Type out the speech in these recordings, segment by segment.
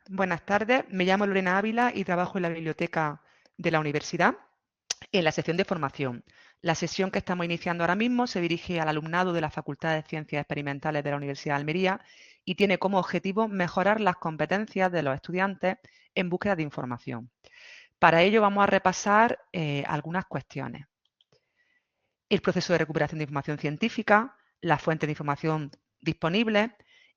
Buenas tardes, me llamo Lorena Ávila y trabajo en la biblioteca de la universidad en la sección de formación. La sesión que estamos iniciando ahora mismo se dirige al alumnado de la Facultad de Ciencias Experimentales de la Universidad de Almería y tiene como objetivo mejorar las competencias de los estudiantes en búsqueda de información. Para ello vamos a repasar algunas cuestiones. El proceso de recuperación de información científica, las fuentes de información disponibles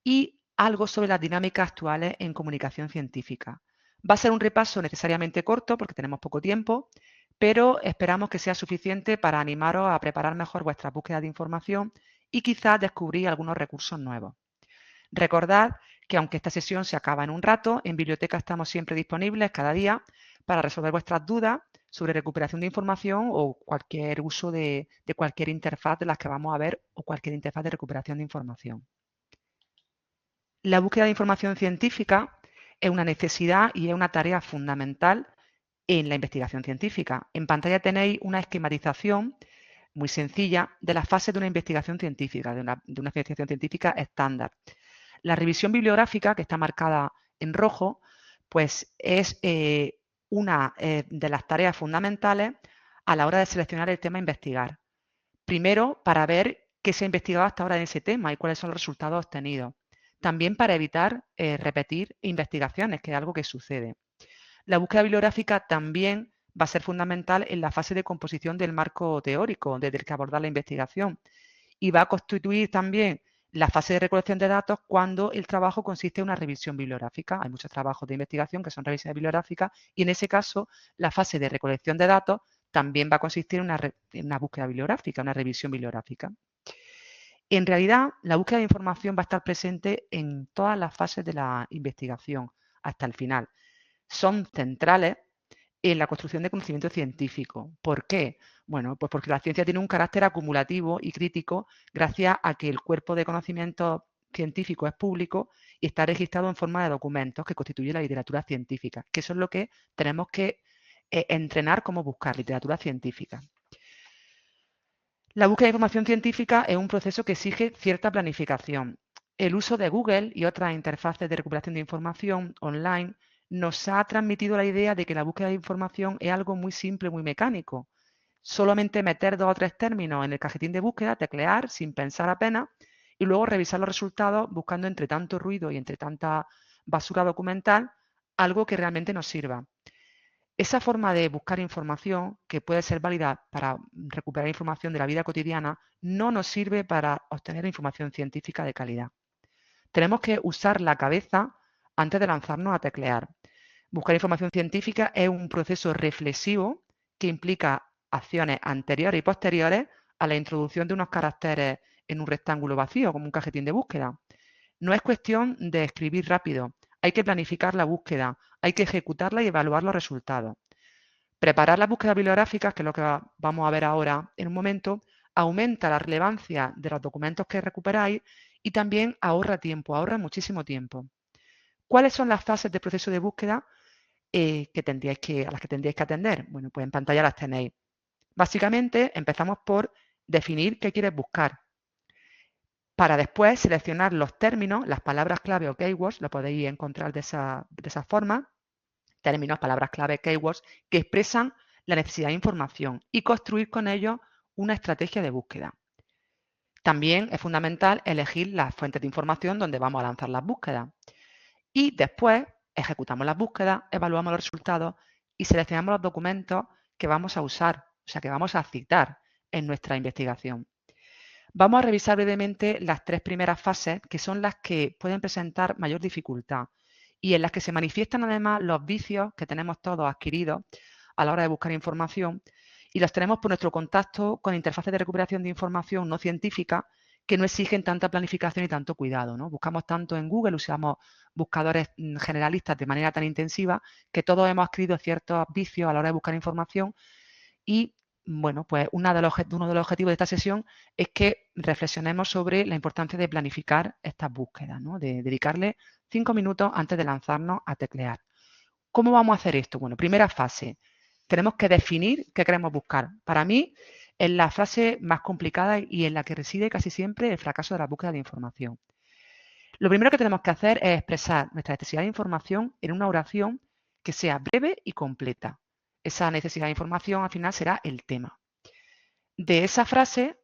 y algo sobre las dinámicas actuales en comunicación científica. Va a ser un repaso necesariamente corto porque tenemos poco tiempo, pero esperamos que sea suficiente para animaros a preparar mejor vuestra búsqueda de información y quizás descubrir algunos recursos nuevos. Recordad que aunque esta sesión se acaba en un rato, en biblioteca estamos siempre disponibles cada día para resolver vuestras dudas sobre recuperación de información o cualquier uso de cualquier interfaz de las que vamos a ver o cualquier interfaz de recuperación de información. La búsqueda de información científica es una necesidad y es una tarea fundamental en la investigación científica. En pantalla tenéis una esquematización muy sencilla de las fases de una investigación científica, de una investigación científica estándar. La revisión bibliográfica, que está marcada en rojo, pues es una de las tareas fundamentales a la hora de seleccionar el tema a investigar. Primero, para ver qué se ha investigado hasta ahora en ese tema y cuáles son los resultados obtenidos. También para evitar repetir investigaciones, que es algo que sucede. La búsqueda bibliográfica también va a ser fundamental en la fase de composición del marco teórico desde el que abordar la investigación y va a constituir también la fase de recolección de datos cuando el trabajo consiste en una revisión bibliográfica. Hay muchos trabajos de investigación que son revisiones bibliográficas y en ese caso la fase de recolección de datos también va a consistir en una búsqueda bibliográfica, una revisión bibliográfica. En realidad, la búsqueda de información va a estar presente en todas las fases de la investigación hasta el final. Son centrales en la construcción de conocimiento científico. ¿Por qué? Bueno, pues porque la ciencia tiene un carácter acumulativo y crítico gracias a que el cuerpo de conocimiento científico es público y está registrado en forma de documentos que constituye la literatura científica, que eso es lo que tenemos que entrenar como buscar literatura científica. La búsqueda de información científica es un proceso que exige cierta planificación. El uso de Google y otras interfaces de recuperación de información online nos ha transmitido la idea de que la búsqueda de información es algo muy simple, muy mecánico. Solamente meter 2 o 3 términos en el cajetín de búsqueda, teclear sin pensar apenas y luego revisar los resultados buscando entre tanto ruido y entre tanta basura documental algo que realmente nos sirva. Esa forma de buscar información, que puede ser válida para recuperar información de la vida cotidiana, no nos sirve para obtener información científica de calidad. Tenemos que usar la cabeza antes de lanzarnos a teclear. Buscar información científica es un proceso reflexivo que implica acciones anteriores y posteriores a la introducción de unos caracteres en un rectángulo vacío, como un cajetín de búsqueda. No es cuestión de escribir rápido, hay que planificar la búsqueda, hay que ejecutarla y evaluar los resultados. Preparar las búsquedas bibliográficas, que es lo que vamos a ver ahora en un momento, aumenta la relevancia de los documentos que recuperáis y también ahorra tiempo, ahorra muchísimo tiempo. ¿Cuáles son las fases del proceso de búsqueda a las que tendríais que atender? Bueno, pues en pantalla las tenéis. Básicamente empezamos por definir qué quieres buscar, para después seleccionar los términos, las palabras clave o keywords, lo podéis encontrar de esa forma, términos, palabras clave, keywords, que expresan la necesidad de información y construir con ellos una estrategia de búsqueda. También es fundamental elegir las fuentes de información donde vamos a lanzar las búsquedas. Y después ejecutamos las búsquedas, evaluamos los resultados y seleccionamos los documentos que vamos a usar, o sea, que vamos a citar en nuestra investigación. Vamos a revisar brevemente las 3 primeras fases, que son las que pueden presentar mayor dificultad y en las que se manifiestan además los vicios que tenemos todos adquiridos a la hora de buscar información y los tenemos por nuestro contacto con interfaces de recuperación de información no científica que no exigen tanta planificación y tanto cuidado, ¿no? Buscamos tanto en Google, usamos buscadores generalistas de manera tan intensiva que todos hemos adquirido ciertos vicios a la hora de buscar información y bueno, pues uno de los objetivos de esta sesión es que reflexionemos sobre la importancia de planificar estas búsquedas, ¿no? De dedicarle 5 minutos antes de lanzarnos a teclear. ¿Cómo vamos a hacer esto? Bueno, primera fase, tenemos que definir qué queremos buscar. Para mí es la fase más complicada y en la que reside casi siempre el fracaso de la búsqueda de información. Lo primero que tenemos que hacer es expresar nuestra necesidad de información en una oración que sea breve y completa. Esa necesidad de información al final será el tema. De esa frase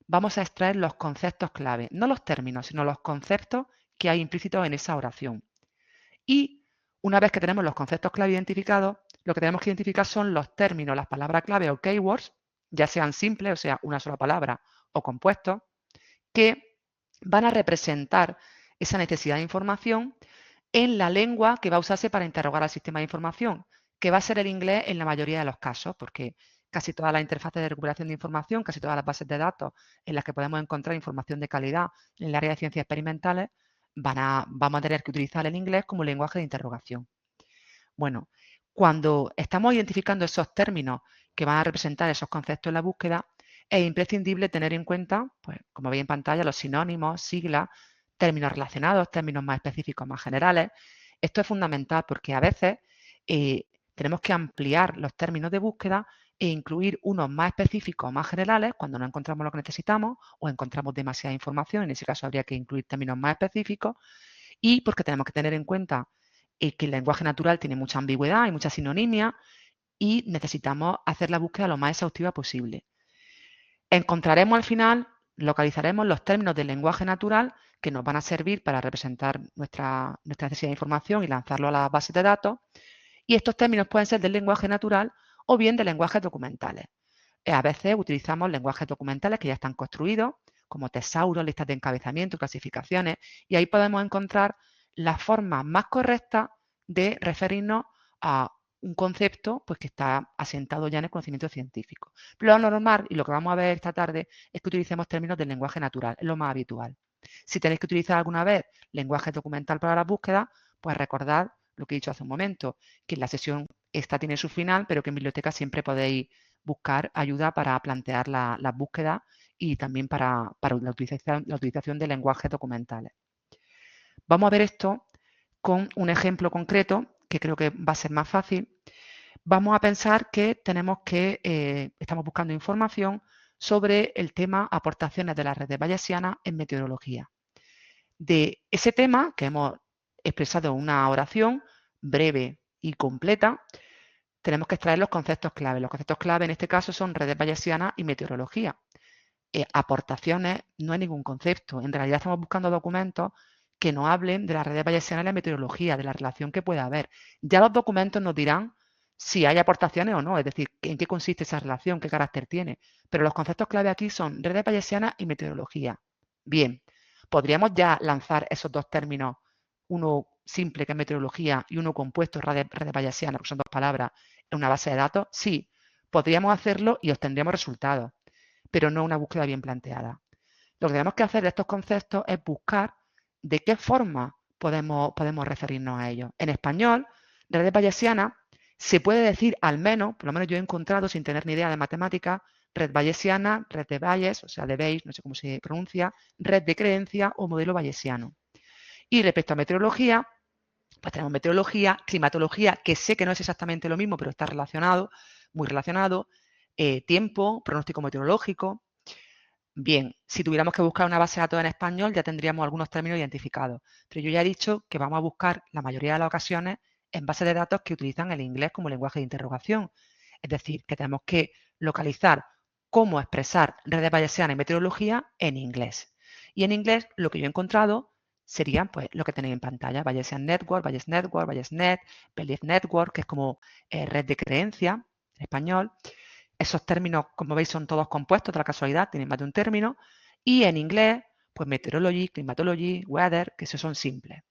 vamos a extraer los conceptos clave, no los términos, sino los conceptos que hay implícitos en esa oración. Y una vez que tenemos los conceptos clave identificados, lo que tenemos que identificar son los términos, las palabras clave o keywords, ya sean simples, o sea, una sola palabra, o compuestos, que van a representar esa necesidad de información en la lengua que va a usarse para interrogar al sistema de información, que va a ser el inglés en la mayoría de los casos, porque casi todas las interfaces de recuperación de información, casi todas las bases de datos en las que podemos encontrar información de calidad en el área de ciencias experimentales, vamos a tener que utilizar el inglés como lenguaje de interrogación. Bueno, cuando estamos identificando esos términos que van a representar esos conceptos en la búsqueda, es imprescindible tener en cuenta, pues, como veis en pantalla, los sinónimos, siglas, términos relacionados, términos más específicos, más generales. Esto es fundamental porque a veces tenemos que ampliar los términos de búsqueda e incluir unos más específicos, más generales, cuando no encontramos lo que necesitamos o encontramos demasiada información. En ese caso habría que incluir términos más específicos y porque tenemos que tener en cuenta que el lenguaje natural tiene mucha ambigüedad y mucha sinonimia y necesitamos hacer la búsqueda lo más exhaustiva posible. Encontraremos al final, localizaremos los términos del lenguaje natural que nos van a servir para representar nuestra necesidad de información y lanzarlo a las bases de datos. Y estos términos pueden ser del lenguaje natural o bien de lenguajes documentales. A veces utilizamos lenguajes documentales que ya están construidos, como tesauros, listas de encabezamiento, clasificaciones, y ahí podemos encontrar la forma más correcta de referirnos a un concepto pues, que está asentado ya en el conocimiento científico. Lo normal, y lo que vamos a ver esta tarde, es que utilicemos términos del lenguaje natural, es lo más habitual. Si tenéis que utilizar alguna vez lenguaje documental para la búsqueda, pues recordad lo que he dicho hace un momento, que la sesión esta tiene su final, pero que en biblioteca siempre podéis buscar ayuda para plantear las búsquedas y también para la utilización de lenguajes documentales. Vamos a ver esto con un ejemplo concreto que creo que va a ser más fácil. Vamos a pensar que estamos buscando información sobre el tema aportaciones de la red de Bayesiana en meteorología. De ese tema que hemos expresado en una oración breve y completa, tenemos que extraer los conceptos clave. Los conceptos clave en este caso son redes bayesianas y meteorología. Aportaciones no hay ningún concepto. En realidad estamos buscando documentos que nos hablen de las redes bayesianas y la meteorología, de la relación que puede haber. Ya los documentos nos dirán si hay aportaciones o no, es decir, en qué consiste esa relación, qué carácter tiene. Pero los conceptos clave aquí son redes bayesianas y meteorología. Bien, podríamos ya lanzar esos dos términos, uno simple que es meteorología y uno compuesto, redes bayesianas, que son dos palabras, en una base de datos. Sí, podríamos hacerlo y obtendríamos resultados, pero no una búsqueda bien planteada. Lo que tenemos que hacer de estos conceptos es buscar de qué forma podemos referirnos a ellos. En español, redes bayesianas se puede decir al menos, por lo menos yo he encontrado sin tener ni idea de matemáticas, red bayesiana, red de Bayes, o sea, de Bayes, no sé cómo se pronuncia, red de creencia o modelo bayesiano. Y respecto a meteorología, pues tenemos meteorología, climatología, que sé que no es exactamente lo mismo, pero está relacionado, muy relacionado, tiempo, pronóstico meteorológico. Bien, si tuviéramos que buscar una base de datos en español, ya tendríamos algunos términos identificados. Pero yo ya he dicho que vamos a buscar la mayoría de las ocasiones en bases de datos que utilizan el inglés como lenguaje de interrogación. Es decir, que tenemos que localizar cómo expresar redes bayesianas y meteorología en inglés. Y en inglés lo que yo he encontrado serían pues, lo que tenéis en pantalla, Bayesian Network, Bayesnet, Belief Network, que es como red de creencia en español. Esos términos, como veis, son todos compuestos de la casualidad, tienen más de un término. Y en inglés, pues meteorology, climatology, weather, que esos son simples.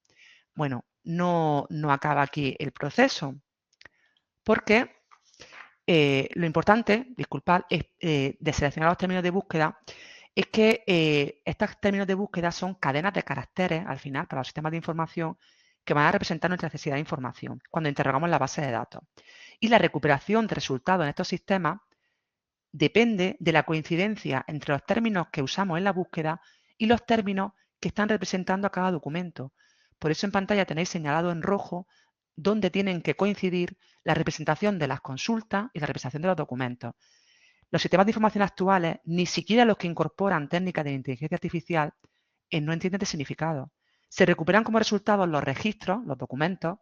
Bueno, no acaba aquí el proceso, porque lo importante, disculpad, es, de seleccionar los términos de búsqueda, es que estos términos de búsqueda son cadenas de caracteres, al final, para los sistemas de información, que van a representar nuestra necesidad de información cuando interrogamos la base de datos. Y la recuperación de resultados en estos sistemas depende de la coincidencia entre los términos que usamos en la búsqueda y los términos que están representando a cada documento. Por eso en pantalla tenéis señalado en rojo dónde tienen que coincidir la representación de las consultas y la representación de los documentos. Los sistemas de información actuales, ni siquiera los que incorporan técnicas de inteligencia artificial, no entienden de significado. Se recuperan como resultado los registros, los documentos,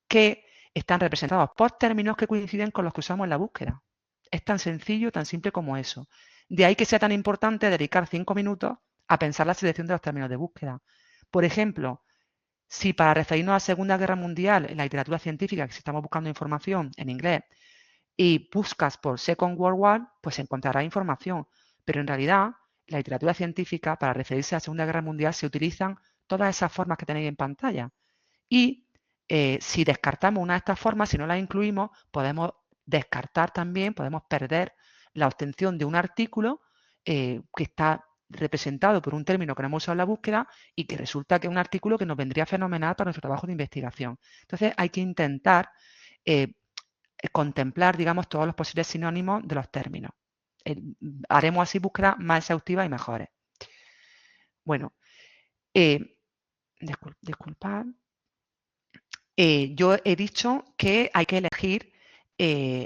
que están representados por términos que coinciden con los que usamos en la búsqueda. Es tan sencillo, tan simple como eso. De ahí que sea tan importante dedicar 5 minutos a pensar la selección de los términos de búsqueda. Por ejemplo, si para referirnos a la Segunda Guerra Mundial en la literatura científica, que si estamos buscando información en inglés, y buscas por Second World War, pues encontrarás información. Pero en realidad, la literatura científica, para referirse a la Segunda Guerra Mundial, se utilizan todas esas formas que tenéis en pantalla. Y si descartamos una de estas formas, si no las incluimos, podemos descartar también, podemos perder la obtención de un artículo que está representado por un término que no hemos usado en la búsqueda y que resulta que es un artículo que nos vendría fenomenal para nuestro trabajo de investigación. Entonces hay que intentar contemplar, digamos, todos los posibles sinónimos de los términos. Haremos así búsquedas más exhaustivas y mejores. Bueno, disculpad. Yo he dicho que hay que elegir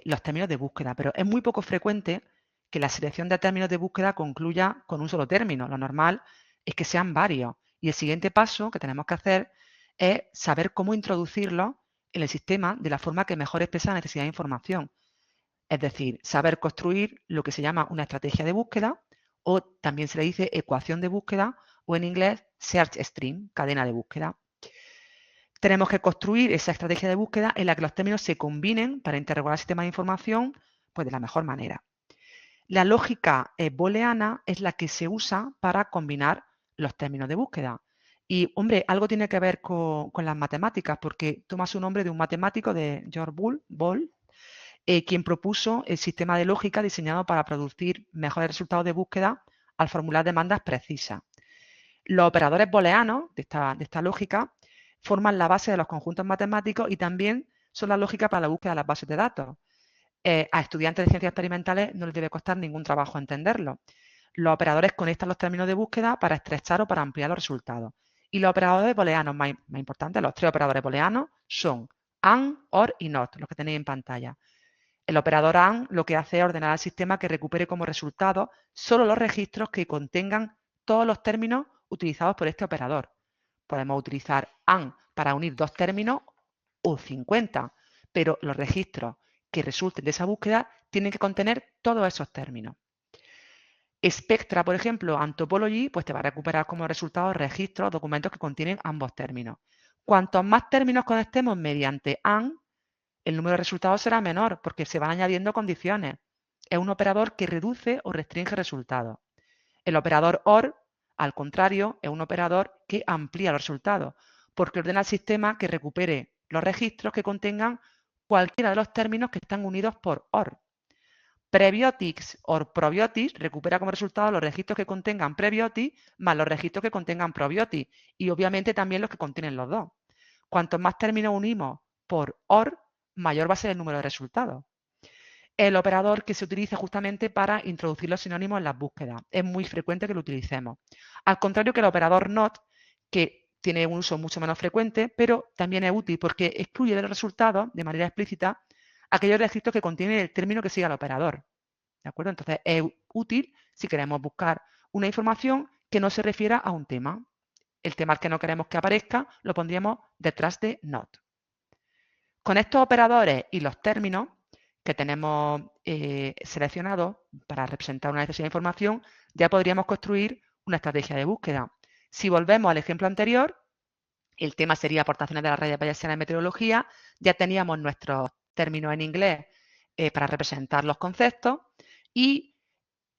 los términos de búsqueda, pero es muy poco frecuente que la selección de términos de búsqueda concluya con un solo término. Lo normal es que sean varios. Y el siguiente paso que tenemos que hacer es saber cómo introducirlos en el sistema de la forma que mejor expresa la necesidad de información. Es decir, saber construir lo que se llama una estrategia de búsqueda, o también se le dice ecuación de búsqueda, o en inglés search string, cadena de búsqueda. Tenemos que construir esa estrategia de búsqueda en la que los términos se combinen para interrogar el sistema de información pues, de la mejor manera. La lógica booleana es la que se usa para combinar los términos de búsqueda. Y, hombre, algo tiene que ver con las matemáticas, porque toma su nombre de un matemático, de George Boole, quien propuso el sistema de lógica diseñado para producir mejores resultados de búsqueda al formular demandas precisas. Los operadores booleanos de esta lógica forman la base de los conjuntos matemáticos y también son la lógica para la búsqueda de las bases de datos. A estudiantes de ciencias experimentales no les debe costar ningún trabajo entenderlo. Los operadores conectan los términos de búsqueda para estrechar o para ampliar los resultados. Y los operadores booleanos más importantes, los tres operadores booleanos, son AND, OR y NOT, los que tenéis en pantalla. El operador AND lo que hace es ordenar al sistema que recupere como resultado solo los registros que contengan todos los términos utilizados por este operador. Podemos utilizar AND para unir dos términos o 50, pero los registros que resulten de esa búsqueda tienen que contener todos esos términos. Spectra, por ejemplo, Anthropology, pues te va a recuperar como resultado registros, documentos que contienen ambos términos. Cuantos más términos conectemos mediante AND, el número de resultados será menor porque se van añadiendo condiciones. Es un operador que reduce o restringe resultados. El operador OR, al contrario, es un operador que amplía los resultados porque ordena al sistema que recupere los registros que contengan cualquiera de los términos que están unidos por OR. Prebiotics or probiotics recupera como resultado los registros que contengan prebiotics más los registros que contengan probiotics y obviamente también los que contienen los dos. Cuantos más términos unimos por OR, mayor va a ser el número de resultados. El operador que se utiliza justamente para introducir los sinónimos en las búsquedas. Es muy frecuente que lo utilicemos. Al contrario que el operador NOT, que tiene un uso mucho menos frecuente, pero también es útil porque excluye de los resultados, de manera explícita, aquellos registros que contienen el término que sigue al operador. ¿De acuerdo? Entonces, es útil si queremos buscar una información que no se refiera a un tema. El tema al que no queremos que aparezca lo pondríamos detrás de NOT. Con estos operadores y los términos que tenemos seleccionados para representar una necesidad de información, ya podríamos construir una estrategia de búsqueda. Si volvemos al ejemplo anterior, el tema sería aportaciones de las redes bayesianas en meteorología, ya teníamos nuestros términos en inglés para representar los conceptos y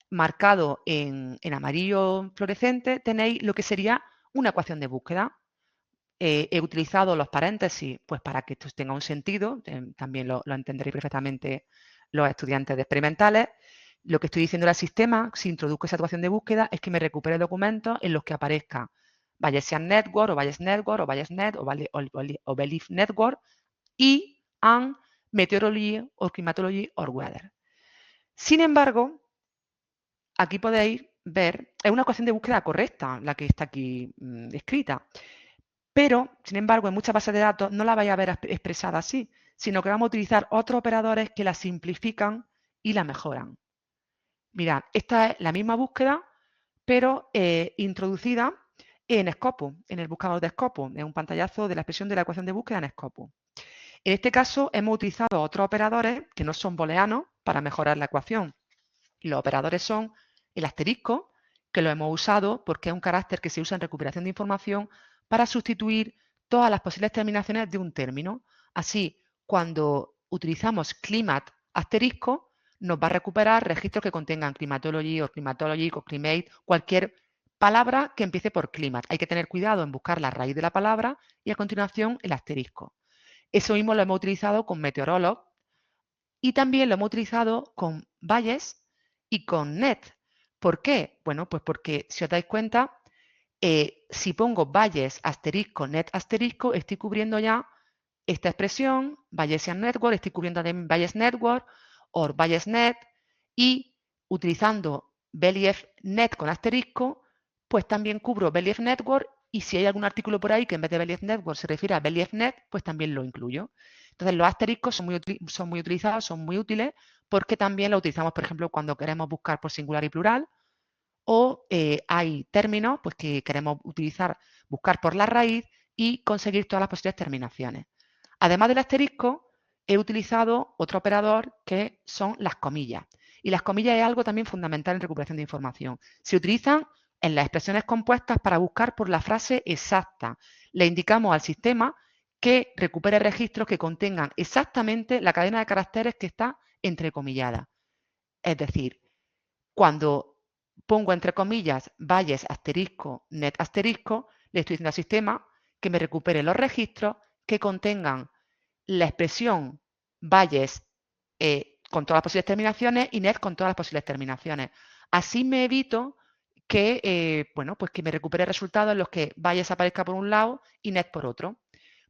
marcado en amarillo fluorescente tenéis lo que sería una ecuación de búsqueda. He utilizado los paréntesis pues para que esto tenga un sentido, también lo entenderéis perfectamente los estudiantes de experimentales. Lo que estoy diciendo al sistema, si introduzco esa ecuación de búsqueda, es que me recupere documentos en los que aparezca Bayesian Network, o Bayes Network, o Bayesnet, o Belief Network, y and Meteorology, or Climatology, or Weather. Sin embargo, aquí podéis ver, es una ecuación de búsqueda correcta la que está aquí escrita. Pero, sin embargo, en muchas bases de datos no la vais a ver expresada así, sino que vamos a utilizar otros operadores que la simplifican y la mejoran. Mirad, esta es la misma búsqueda, pero introducida en Scopus, en el buscador de Scopus, en un pantallazo de la expresión de la ecuación de búsqueda en Scopus. En este caso hemos utilizado otros operadores que no son booleanos para mejorar la ecuación. Los operadores son el asterisco, que lo hemos usado porque es un carácter que se usa en recuperación de información para sustituir todas las posibles terminaciones de un término. Así, cuando utilizamos climat asterisco, nos va a recuperar registros que contengan climatology o climatologic o climate, cualquier palabra que empiece por climat. Hay que tener cuidado en buscar la raíz de la palabra y a continuación el asterisco. Eso mismo lo hemos utilizado con Meteorolog y también lo hemos utilizado con Bayes y con Net. ¿Por qué? Bueno, pues porque si os dais cuenta, si pongo Bayes asterisco, Net asterisco, estoy cubriendo ya esta expresión, Bayesian Network, estoy cubriendo también Bayes Network o Bayes Net y utilizando Belief Net con asterisco, pues también cubro Belief Network y si hay algún artículo por ahí que en vez de Belief Network se refiere a Belief Net, pues también lo incluyo. Entonces los asteriscos son muy utilizados, son muy útiles porque también lo utilizamos, por ejemplo, cuando queremos buscar por singular y plural o hay términos pues, que queremos utilizar, buscar por la raíz y conseguir todas las posibles terminaciones. Además del asterisco, he utilizado otro operador que son las comillas. Y las comillas es algo también fundamental en recuperación de información. Se utilizan en las expresiones compuestas para buscar por la frase exacta. Le indicamos al sistema que recupere registros que contengan exactamente la cadena de caracteres que está entrecomillada. Es decir, cuando pongo entre comillas Bayes asterisco, Net asterisco, le estoy diciendo al sistema que me recupere los registros que contengan la expresión Bayes con todas las posibles terminaciones y Net con todas las posibles terminaciones. Así me evito que, bueno, pues que me recupere resultados en los que Bayes aparezca por un lado y Net por otro.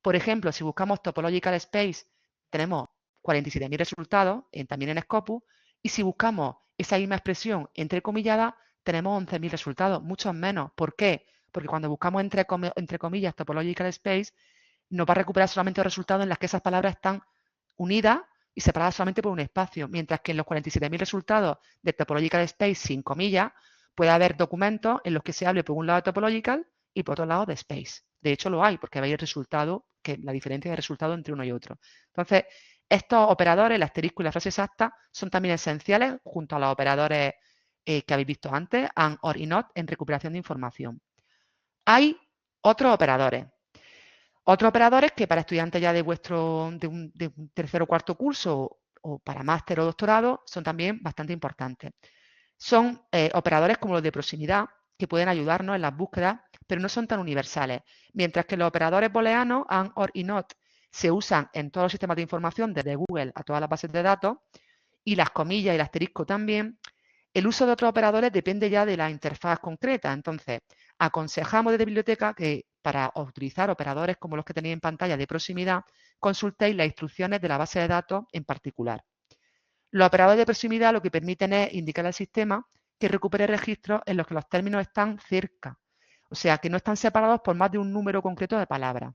Por ejemplo, si buscamos Topological Space, tenemos 47.000 resultados, también en Scopus, y si buscamos esa misma expresión entrecomillada, tenemos 11.000 resultados, muchos menos. ¿Por qué? Porque cuando buscamos entre comillas Topological Space, nos va a recuperar solamente los resultados en las que esas palabras están unidas y separadas solamente por un espacio, mientras que en los 47.000 resultados de Topological Space sin comillas, puede haber documentos en los que se hable por un lado de Topological y por otro lado de Space. De hecho, lo hay, porque veis el resultado, que la diferencia de resultado entre uno y otro. Entonces, estos operadores, el asterisco y la frase exacta, son también esenciales junto a los operadores que habéis visto antes, AND, OR y NOT, en recuperación de información. Hay otros operadores. Otros operadores que para estudiantes ya de un tercer o cuarto curso o para máster o doctorado son también bastante importantes. Son operadores como los de proximidad que pueden ayudarnos en las búsquedas, pero no son tan universales. Mientras que los operadores booleanos, AND, OR y NOT, se usan en todos los sistemas de información, desde Google a todas las bases de datos, y las comillas y el asterisco también, el uso de otros operadores depende ya de la interfaz concreta. Entonces, aconsejamos desde biblioteca que para utilizar operadores como los que tenéis en pantalla de proximidad, consultéis las instrucciones de la base de datos en particular. Los operadores de proximidad lo que permiten es indicar al sistema que recupere registros en los que los términos están cerca, o sea, que no están separados por más de un número concreto de palabras.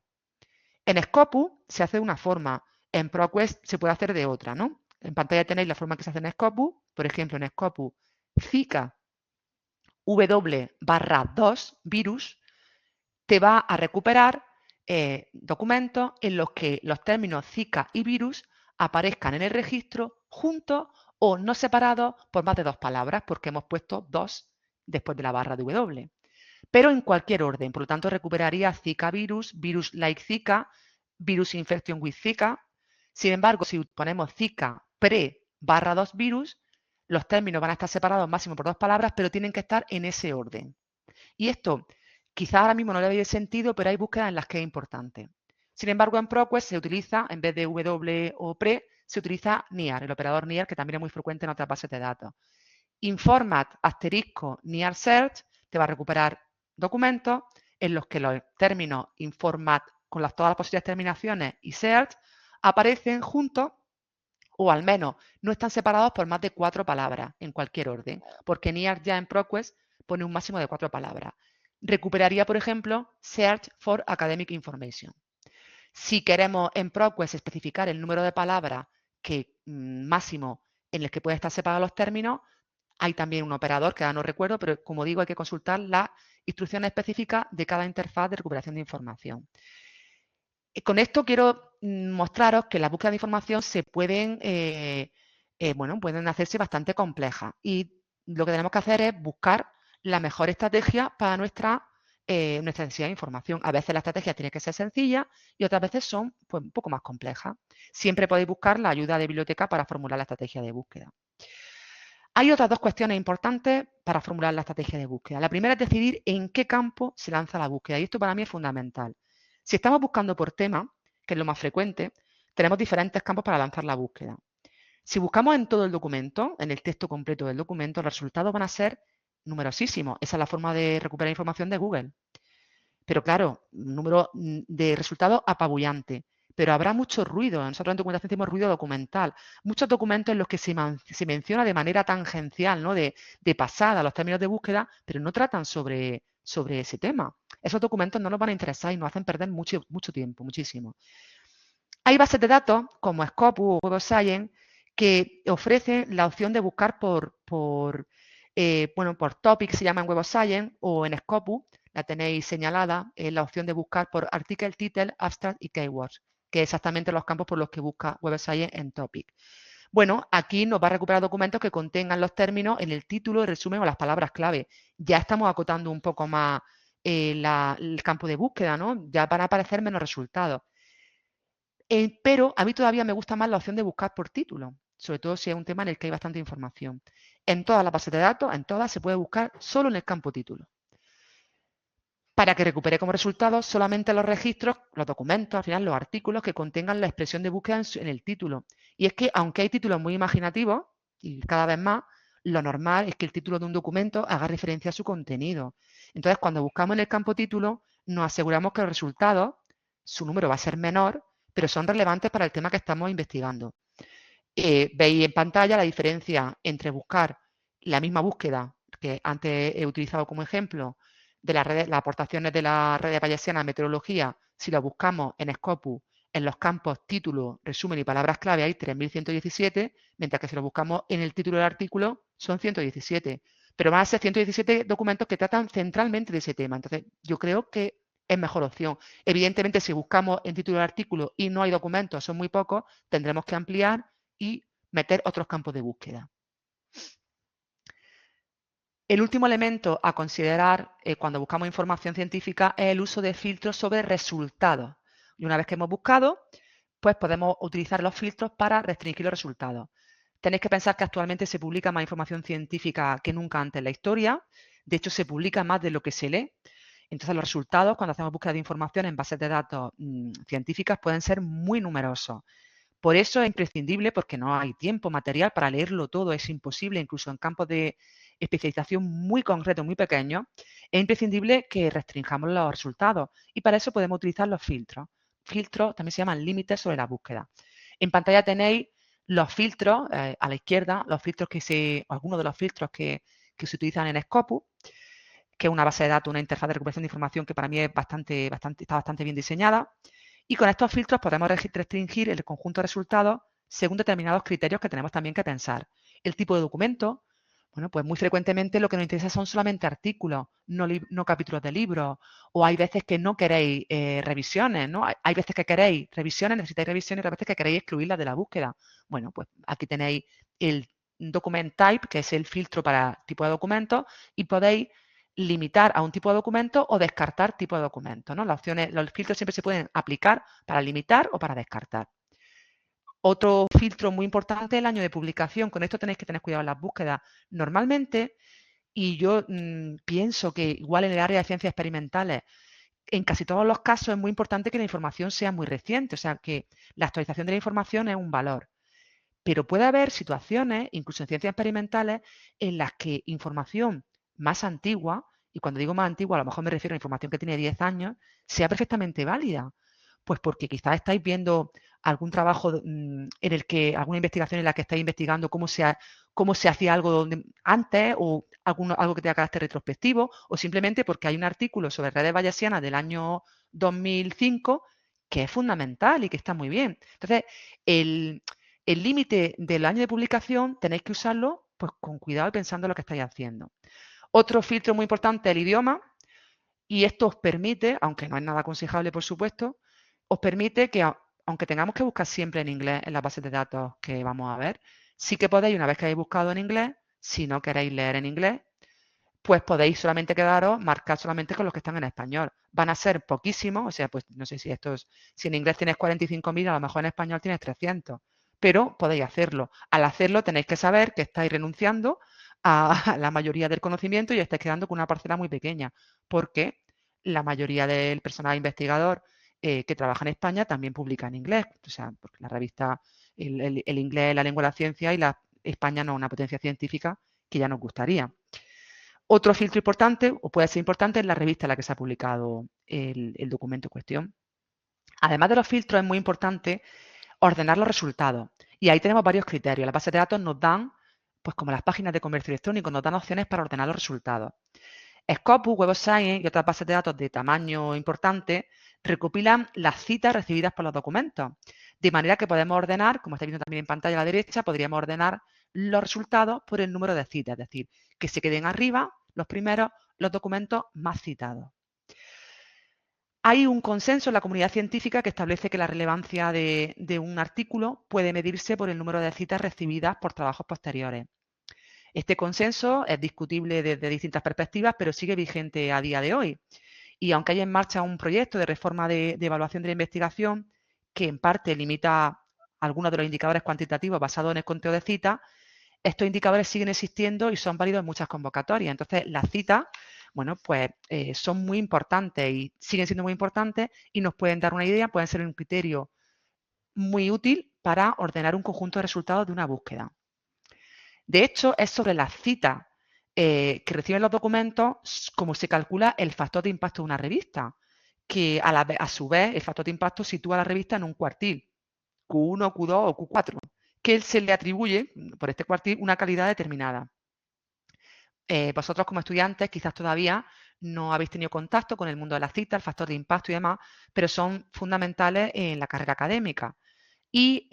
En Scopus se hace de una forma, en ProQuest se puede hacer de otra, ¿no? En pantalla tenéis la forma que se hace en Scopus, por ejemplo, en Scopus Zika W/2 virus te va a recuperar documentos en los que los términos Zika y virus aparezcan en el registro juntos o no separados por más de dos palabras, porque hemos puesto dos después de la barra de W. Pero en cualquier orden, por lo tanto recuperaría Zika virus, virus like Zika, virus infection with Zika. Sin embargo, si ponemos Zika pre/2 virus, los términos van a estar separados máximo por dos palabras, pero tienen que estar en ese orden. Y esto quizá ahora mismo no le habéis sentido, pero hay búsquedas en las que es importante. Sin embargo, en ProQuest se utiliza, en vez de W o pre, se utiliza NIAR, el operador NIAR, que también es muy frecuente en otras bases de datos. Informat asterisco NIAR search te va a recuperar documentos en los que los términos informat con todas las posibles terminaciones y search aparecen juntos o al menos no están separados por más de 4 palabras en cualquier orden, porque NIAR ya en ProQuest pone un máximo de 4 palabras. Recuperaría, por ejemplo, Search for Academic Information. Si queremos en ProQuest especificar el número de palabras máximo en el que pueden estar separados los términos, Hay también un operador que ahora no recuerdo, pero como digo, hay que consultar las instrucciones específicas de cada interfaz de recuperación de información. Con esto quiero mostraros que las búsquedas de información se pueden, pueden hacerse bastante complejas y lo que tenemos que hacer es buscar la mejor estrategia para nuestra necesidad de información. A veces la estrategia tiene que ser sencilla y otras veces son pues, un poco más complejas. Siempre podéis buscar la ayuda de biblioteca para formular la estrategia de búsqueda. Hay otras dos cuestiones importantes para formular la estrategia de búsqueda. La primera es decidir en qué campo se lanza la búsqueda y esto para mí es fundamental. Si estamos buscando por tema, que es lo más frecuente, tenemos diferentes campos para lanzar la búsqueda. Si buscamos en todo el documento, en el texto completo del documento, los resultados van a ser numerosísimos. Esa es la forma de recuperar información de Google. Pero claro, un número de resultados apabullante. Pero habrá mucho ruido. Nosotros en documentación decimos ruido documental. Muchos documentos en los que se menciona de manera tangencial, ¿no? de pasada los términos de búsqueda, pero no tratan sobre ese tema. Esos documentos no nos van a interesar y nos hacen perder mucho tiempo, muchísimo. Hay bases de datos como Scopus o Web of Science que ofrecen la opción de buscar por topic, se llama en Web of Science, o en Scopus, la tenéis señalada, la opción de buscar por article, title, abstract y keywords, que es exactamente los campos por los que busca Web of Science en topic. Bueno, aquí nos va a recuperar documentos que contengan los términos en el título, el resumen o las palabras clave. Ya estamos acotando un poco más el campo de búsqueda, ¿no? Ya van a aparecer menos resultados. Pero a mí todavía me gusta más la opción de buscar por título, sobre todo si es un tema en el que hay bastante información. En todas las bases de datos, en todas, se puede buscar solo en el campo título. Para que recupere como resultado solamente los registros, los documentos, al final los artículos que contengan la expresión de búsqueda en el título. Y es que, aunque hay títulos muy imaginativos, y cada vez más, lo normal es que el título de un documento haga referencia a su contenido. Entonces, cuando buscamos en el campo título, nos aseguramos que los resultados, su número va a ser menor, pero son relevantes para el tema que estamos investigando. Veis en pantalla la diferencia entre buscar la misma búsqueda que antes he utilizado como ejemplo de las aportaciones de la red de bayesiana a meteorología. Si lo buscamos en Scopus, en los campos título, resumen y palabras clave hay 3117, mientras que si lo buscamos en el título del artículo son 117. Pero van a ser 117 documentos que tratan centralmente de ese tema. Entonces, yo creo que es mejor opción. Evidentemente, si buscamos en título del artículo y no hay documentos, son muy pocos, tendremos que ampliar y meter otros campos de búsqueda. El último elemento a considerar cuando buscamos información científica es el uso de filtros sobre resultados. Y una vez que hemos buscado, pues podemos utilizar los filtros para restringir los resultados. Tenéis que pensar que actualmente se publica más información científica que nunca antes en la historia. De hecho, se publica más de lo que se lee. Entonces, los resultados, cuando hacemos búsqueda de información en bases de datos científicas, pueden ser muy numerosos. Por eso es imprescindible, porque no hay tiempo material para leerlo todo, es imposible, incluso en campos de especialización muy concretos, muy pequeños, es imprescindible que restringamos los resultados y para eso podemos utilizar los filtros. Filtros también se llaman límites sobre la búsqueda. En pantalla tenéis los filtros, a la izquierda, algunos de los filtros que se utilizan en Scopus, que es una base de datos, una interfaz de recuperación de información que para mí es está bastante bien diseñada. Y con estos filtros podemos restringir el conjunto de resultados según determinados criterios que tenemos también que pensar. El tipo de documento, bueno, pues muy frecuentemente lo que nos interesa son solamente artículos, no capítulos de libros, o hay veces que no queréis revisiones, ¿no? Hay veces que queréis revisiones, necesitáis revisiones, y otras veces que queréis excluirlas de la búsqueda. Bueno, pues aquí tenéis el document type, que es el filtro para tipo de documentos, y podéis limitar a un tipo de documento o descartar tipo de documento, ¿no? Las opciones, los filtros siempre se pueden aplicar para limitar o para descartar. Otro filtro muy importante es el año de publicación. Con esto tenéis que tener cuidado en las búsquedas. Normalmente, y yo pienso que igual en el área de ciencias experimentales, en casi todos los casos es muy importante que la información sea muy reciente, o sea, que la actualización de la información es un valor. Pero puede haber situaciones, incluso en ciencias experimentales, en las que información más antigua, y cuando digo más antigua a lo mejor me refiero a información que tiene 10 años, sea perfectamente válida. Pues porque quizás estáis viendo algún trabajo alguna investigación en la que estáis investigando cómo se hacía algo antes o algo que tenga carácter retrospectivo, o simplemente porque hay un artículo sobre redes bayesianas del año 2005 que es fundamental y que está muy bien. Entonces, el límite del año de publicación tenéis que usarlo pues con cuidado y pensando en lo que estáis haciendo. Otro filtro muy importante es el idioma, y esto os permite, aunque no es nada aconsejable, por supuesto, os permite que, aunque tengamos que buscar siempre en inglés en las bases de datos que vamos a ver, sí que podéis, una vez que hayáis buscado en inglés, si no queréis leer en inglés, pues podéis solamente quedaros, marcar solamente con los que están en español. Van a ser poquísimos, o sea, pues no sé si si en inglés tienes 45.000, a lo mejor en español tienes 300, pero podéis hacerlo. Al hacerlo tenéis que saber que estáis renunciando a la mayoría del conocimiento y estáis quedando con una parcela muy pequeña, porque la mayoría del personal investigador que trabaja en España también publica en inglés, o sea, porque la revista, el inglés es la lengua de la ciencia y España no es una potencia científica que ya nos gustaría. Otro filtro importante, o puede ser importante, es la revista en la que se ha publicado el documento en cuestión. Además de los filtros, es muy importante ordenar los resultados. Y ahí tenemos varios criterios. Las bases de datos nos dan, pues como las páginas de comercio electrónico, nos dan opciones para ordenar los resultados. Scopus, Web of Science y otras bases de datos de tamaño importante recopilan las citas recibidas por los documentos. De manera que podemos ordenar, como estáis viendo también en pantalla a la derecha, podríamos ordenar los resultados por el número de citas, es decir, que se queden arriba los primeros, los documentos más citados. Hay un consenso en la comunidad científica que establece que la relevancia de un artículo puede medirse por el número de citas recibidas por trabajos posteriores. Este consenso es discutible desde distintas perspectivas, pero sigue vigente a día de hoy. Y aunque hay en marcha un proyecto de reforma de evaluación de la investigación que en parte limita algunos de los indicadores cuantitativos basados en el conteo de citas, estos indicadores siguen existiendo y son válidos en muchas convocatorias. Entonces, las citas, bueno, pues son muy importantes y siguen siendo muy importantes y nos pueden dar una idea, pueden ser un criterio muy útil para ordenar un conjunto de resultados de una búsqueda. De hecho, es sobre las citas que reciben los documentos como se calcula el factor de impacto de una revista, que a su vez el factor de impacto sitúa a la revista en un cuartil, Q1, Q2 o Q4, que se le atribuye por este cuartil una calidad determinada. Vosotros como estudiantes quizás todavía no habéis tenido contacto con el mundo de la cita, el factor de impacto y demás, pero son fundamentales en la carrera académica. Y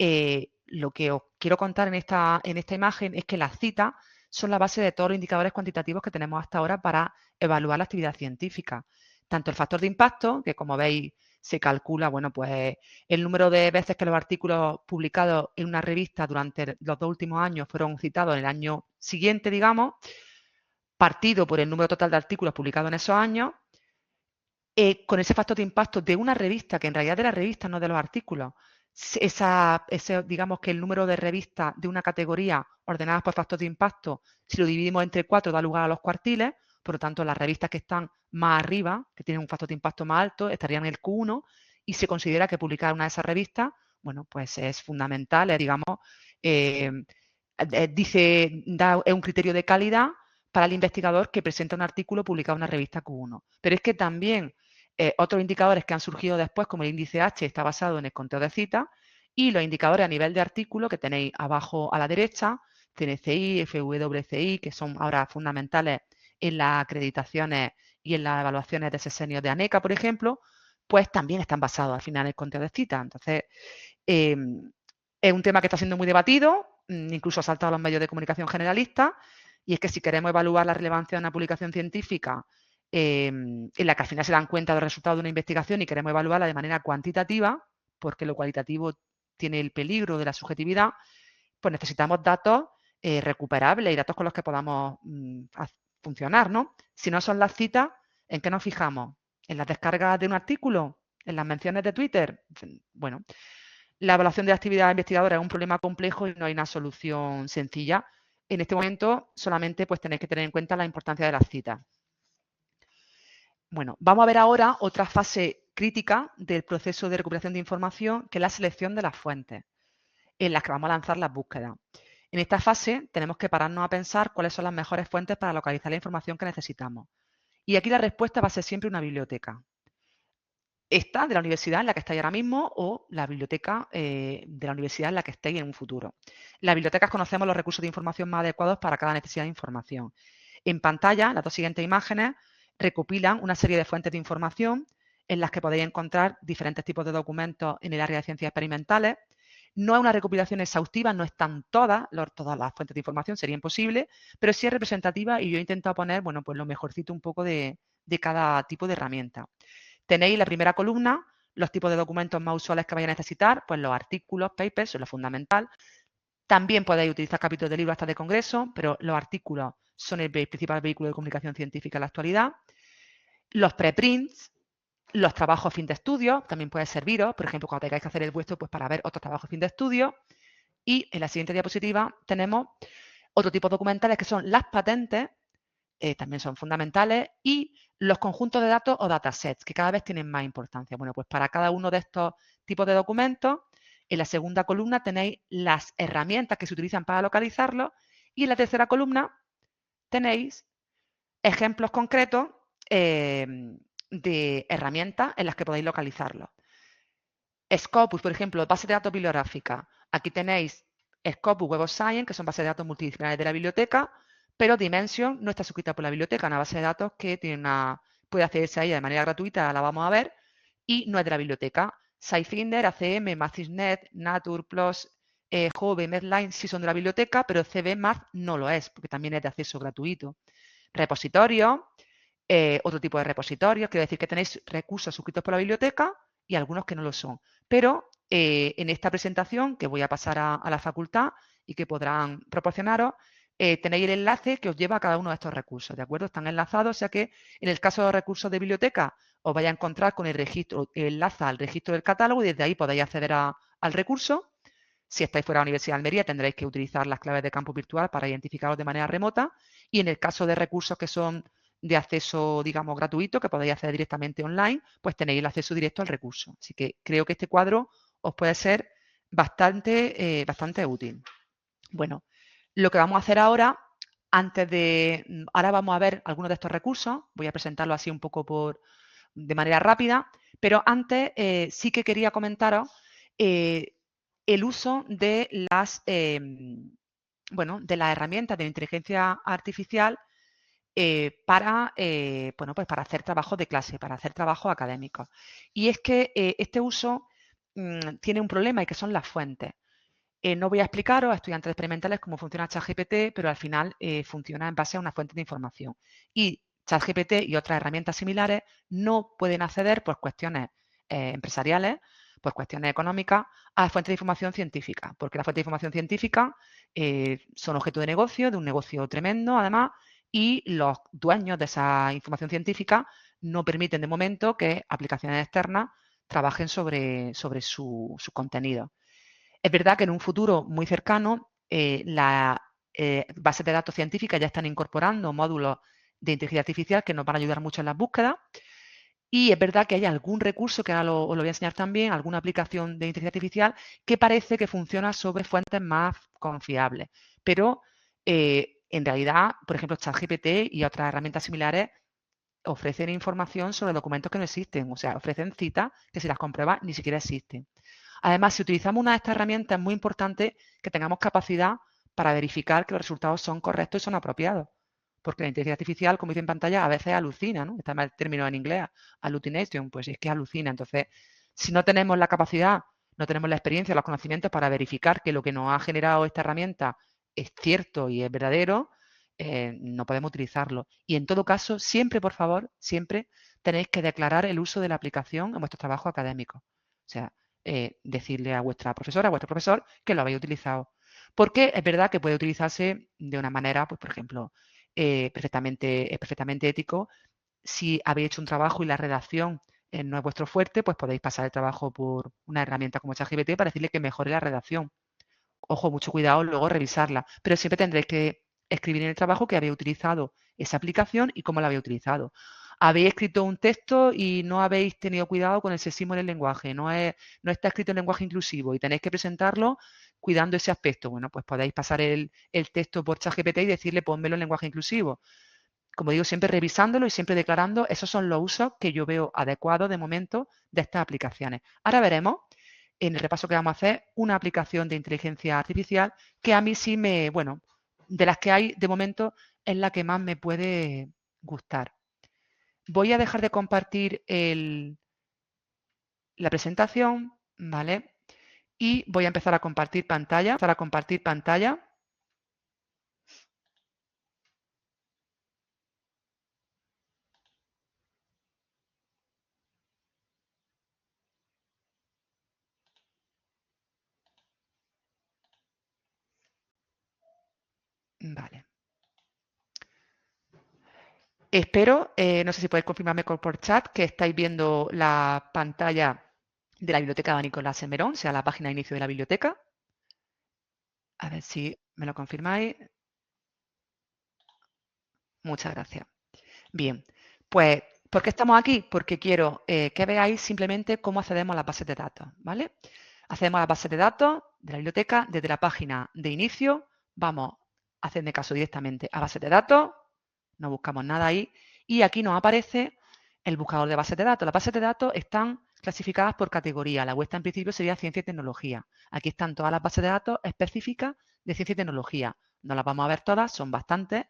lo que os quiero contar en esta imagen es que las citas son la base de todos los indicadores cuantitativos que tenemos hasta ahora para evaluar la actividad científica. Tanto el factor de impacto, que como veis se calcula, bueno, pues el número de veces que los artículos publicados en una revista durante los 2 últimos años fueron citados en el año siguiente, digamos, partido por el número total de artículos publicados en esos años, con ese factor de impacto de una revista, que en realidad de la revista, no de los artículos. Digamos que el número de revistas de una categoría ordenadas por factor de impacto, si lo dividimos entre 4, da lugar a los cuartiles. Por lo tanto, las revistas que están más arriba, que tienen un factor de impacto más alto, estarían en el Q1 y se considera que publicar una de esas revistas, bueno, pues es fundamental, digamos, es un criterio de calidad para el investigador que presenta un artículo publicado en una revista Q1. Pero es que también otros indicadores que han surgido después, como el índice H, está basado en el conteo de citas, y los indicadores a nivel de artículo que tenéis abajo a la derecha, CNCI, FWCI, que son ahora fundamentales en las acreditaciones y en las evaluaciones de sexenio de ANECA, por ejemplo, pues también están basados al final en el conteo de citas. Entonces, es un tema que está siendo muy debatido, incluso ha saltado a los medios de comunicación generalistas, y es que si queremos evaluar la relevancia de una publicación científica en la que al final se dan cuenta de los resultados de una investigación y queremos evaluarla de manera cuantitativa, porque lo cualitativo tiene el peligro de la subjetividad, pues necesitamos datos recuperables y datos con los que podamos funcionar, ¿no? Si no son las citas, ¿en qué nos fijamos? ¿En las descargas de un artículo? ¿En las menciones de Twitter? Bueno, la evaluación de la actividad investigadora es un problema complejo y no hay una solución sencilla. En este momento solamente pues tenéis que tener en cuenta la importancia de las citas. Bueno, vamos a ver ahora otra fase crítica del proceso de recuperación de información, que es la selección de las fuentes en las que vamos a lanzar las búsquedas. En esta fase tenemos que pararnos a pensar cuáles son las mejores fuentes para localizar la información que necesitamos. Y aquí la respuesta va a ser siempre una biblioteca. Esta de la universidad en la que estáis ahora mismo o la biblioteca de la universidad en la que estéis en un futuro. Las bibliotecas conocemos los recursos de información más adecuados para cada necesidad de información. En pantalla, las dos siguientes imágenes recopilan una serie de fuentes de información en las que podéis encontrar diferentes tipos de documentos en el área de ciencias experimentales. No es una recopilación exhaustiva, no están todas las fuentes de información, sería imposible, pero sí es representativa y yo he intentado poner, bueno, pues lo mejorcito un poco de cada tipo de herramienta. Tenéis la primera columna, los tipos de documentos más usuales que vais a necesitar, pues los artículos, papers, eso es lo fundamental. También podéis utilizar capítulos de libros hasta de congreso, pero los artículos son el principal vehículo de comunicación científica en la actualidad. Los preprints, los trabajos fin de estudio, también puede serviros, por ejemplo, cuando tengáis que hacer el vuestro, pues para ver otros trabajos fin de estudio. Y en la siguiente diapositiva tenemos otro tipo de documentales que son las patentes, también son fundamentales, y los conjuntos de datos o datasets, que cada vez tienen más importancia. Bueno, pues para cada uno de estos tipos de documentos, en la segunda columna tenéis las herramientas que se utilizan para localizarlos y en la tercera columna tenéis ejemplos concretos de herramientas en las que podéis localizarlos. Scopus, por ejemplo, base de datos bibliográfica. Aquí tenéis Scopus Web of Science, que son bases de datos multidisciplinares de la biblioteca, pero Dimension no está suscrita por la biblioteca, una base de datos que puede accederse a ella de manera gratuita, la vamos a ver, y no es de la biblioteca. SciFinder, ACM, MathIsNet, Nature, PLOS, Jove, Medline sí son de la biblioteca, pero CBMath no lo es, porque también es de acceso gratuito. Repositorios, otro tipo de repositorios, quiere decir que tenéis recursos suscritos por la biblioteca y algunos que no lo son. Pero en esta presentación que voy a pasar a la facultad y que podrán proporcionaros, tenéis el enlace que os lleva a cada uno de estos recursos, ¿de acuerdo? Están enlazados, o sea que en el caso de los recursos de biblioteca os vais a encontrar con el registro, enlaza al registro del catálogo y desde ahí podéis acceder al recurso. Si estáis fuera de la Universidad de Almería tendréis que utilizar las claves de campus virtual para identificaros de manera remota y en el caso de recursos que son de acceso, digamos, gratuito, que podéis hacer directamente online, pues tenéis el acceso directo al recurso. Así que creo que este cuadro os puede ser bastante útil. Bueno, lo que vamos a hacer ahora, ahora vamos a ver algunos de estos recursos, voy a presentarlo así un poco de manera rápida, pero antes sí que quería comentaros el uso de de las herramientas de inteligencia artificial para hacer trabajos de clase, para hacer trabajos académicos. Y es que este uso tiene un problema y que son las fuentes. No voy a explicaros a estudiantes experimentales cómo funciona ChatGPT, pero al final funciona en base a una fuente de información. Y ChatGPT y otras herramientas similares no pueden acceder por cuestiones empresariales, por cuestiones económicas, a fuentes de información científica, porque las fuentes de información científica son objeto de un negocio tremendo además, y los dueños de esa información científica no permiten de momento que aplicaciones externas trabajen sobre su contenido. Es verdad que en un futuro muy cercano las bases de datos científicas ya están incorporando módulos de inteligencia artificial que nos van a ayudar mucho en las búsquedas. Y es verdad que hay algún recurso, que ahora os lo voy a enseñar también, alguna aplicación de inteligencia artificial que parece que funciona sobre fuentes más confiables. Pero en realidad, por ejemplo, ChatGPT y otras herramientas similares ofrecen información sobre documentos que no existen. O sea, ofrecen citas que si las compruebas ni siquiera existen. Además, si utilizamos una de estas herramientas, es muy importante que tengamos capacidad para verificar que los resultados son correctos y son apropiados. Porque la inteligencia artificial, como dice en pantalla, a veces alucina, ¿no? Está mal el término en inglés, hallucination, pues es que alucina. Entonces, si no tenemos la capacidad, no tenemos la experiencia, los conocimientos para verificar que lo que nos ha generado esta herramienta es cierto y es verdadero, no podemos utilizarlo. Y en todo caso, siempre, por favor, siempre tenéis que declarar el uso de la aplicación en vuestro trabajo académico. O sea, decirle a vuestra profesora, a vuestro profesor, que lo habéis utilizado. Porque es verdad que puede utilizarse de una manera, pues, por ejemplo, es perfectamente ético. Si habéis hecho un trabajo y la redacción no es vuestro fuerte, pues podéis pasar el trabajo por una herramienta como ChatGPT para decirle que mejore la redacción. Ojo, mucho cuidado luego revisarla, pero siempre tendréis que escribir en el trabajo que habéis utilizado esa aplicación y cómo la habéis utilizado. Habéis escrito un texto y no habéis tenido cuidado con el sexismo en el lenguaje, no está escrito en lenguaje inclusivo y tenéis que presentarlo cuidando ese aspecto. Bueno, pues podéis pasar el texto por ChatGPT y decirle pónmelo en lenguaje inclusivo. Como digo, siempre revisándolo y siempre declarando, esos son los usos que yo veo adecuados de momento de estas aplicaciones. Ahora veremos, en el repaso que vamos a hacer, una aplicación de inteligencia artificial que a mí sí de las que hay de momento, es la que más me puede gustar. Voy a dejar de compartir la presentación, ¿vale? y voy a empezar a compartir pantalla. Vale. Espero, no sé si podéis confirmarme por chat, que estáis viendo la pantalla de la biblioteca de Nicolás Semerón, o sea, la página de inicio de la biblioteca. A ver si me lo confirmáis. Muchas gracias. Bien, pues, ¿por qué estamos aquí? Porque quiero que veáis simplemente cómo accedemos a las bases de datos, ¿vale? Accedemos a las bases de datos de la biblioteca desde la página de inicio. Vamos a hacerme caso directamente a bases de datos. No buscamos nada ahí. Y aquí nos aparece el buscador de bases de datos. Las bases de datos están clasificadas por categoría. La vuestra en principio sería ciencia y tecnología. Aquí están todas las bases de datos específicas de ciencia y tecnología. No las vamos a ver todas, son bastantes,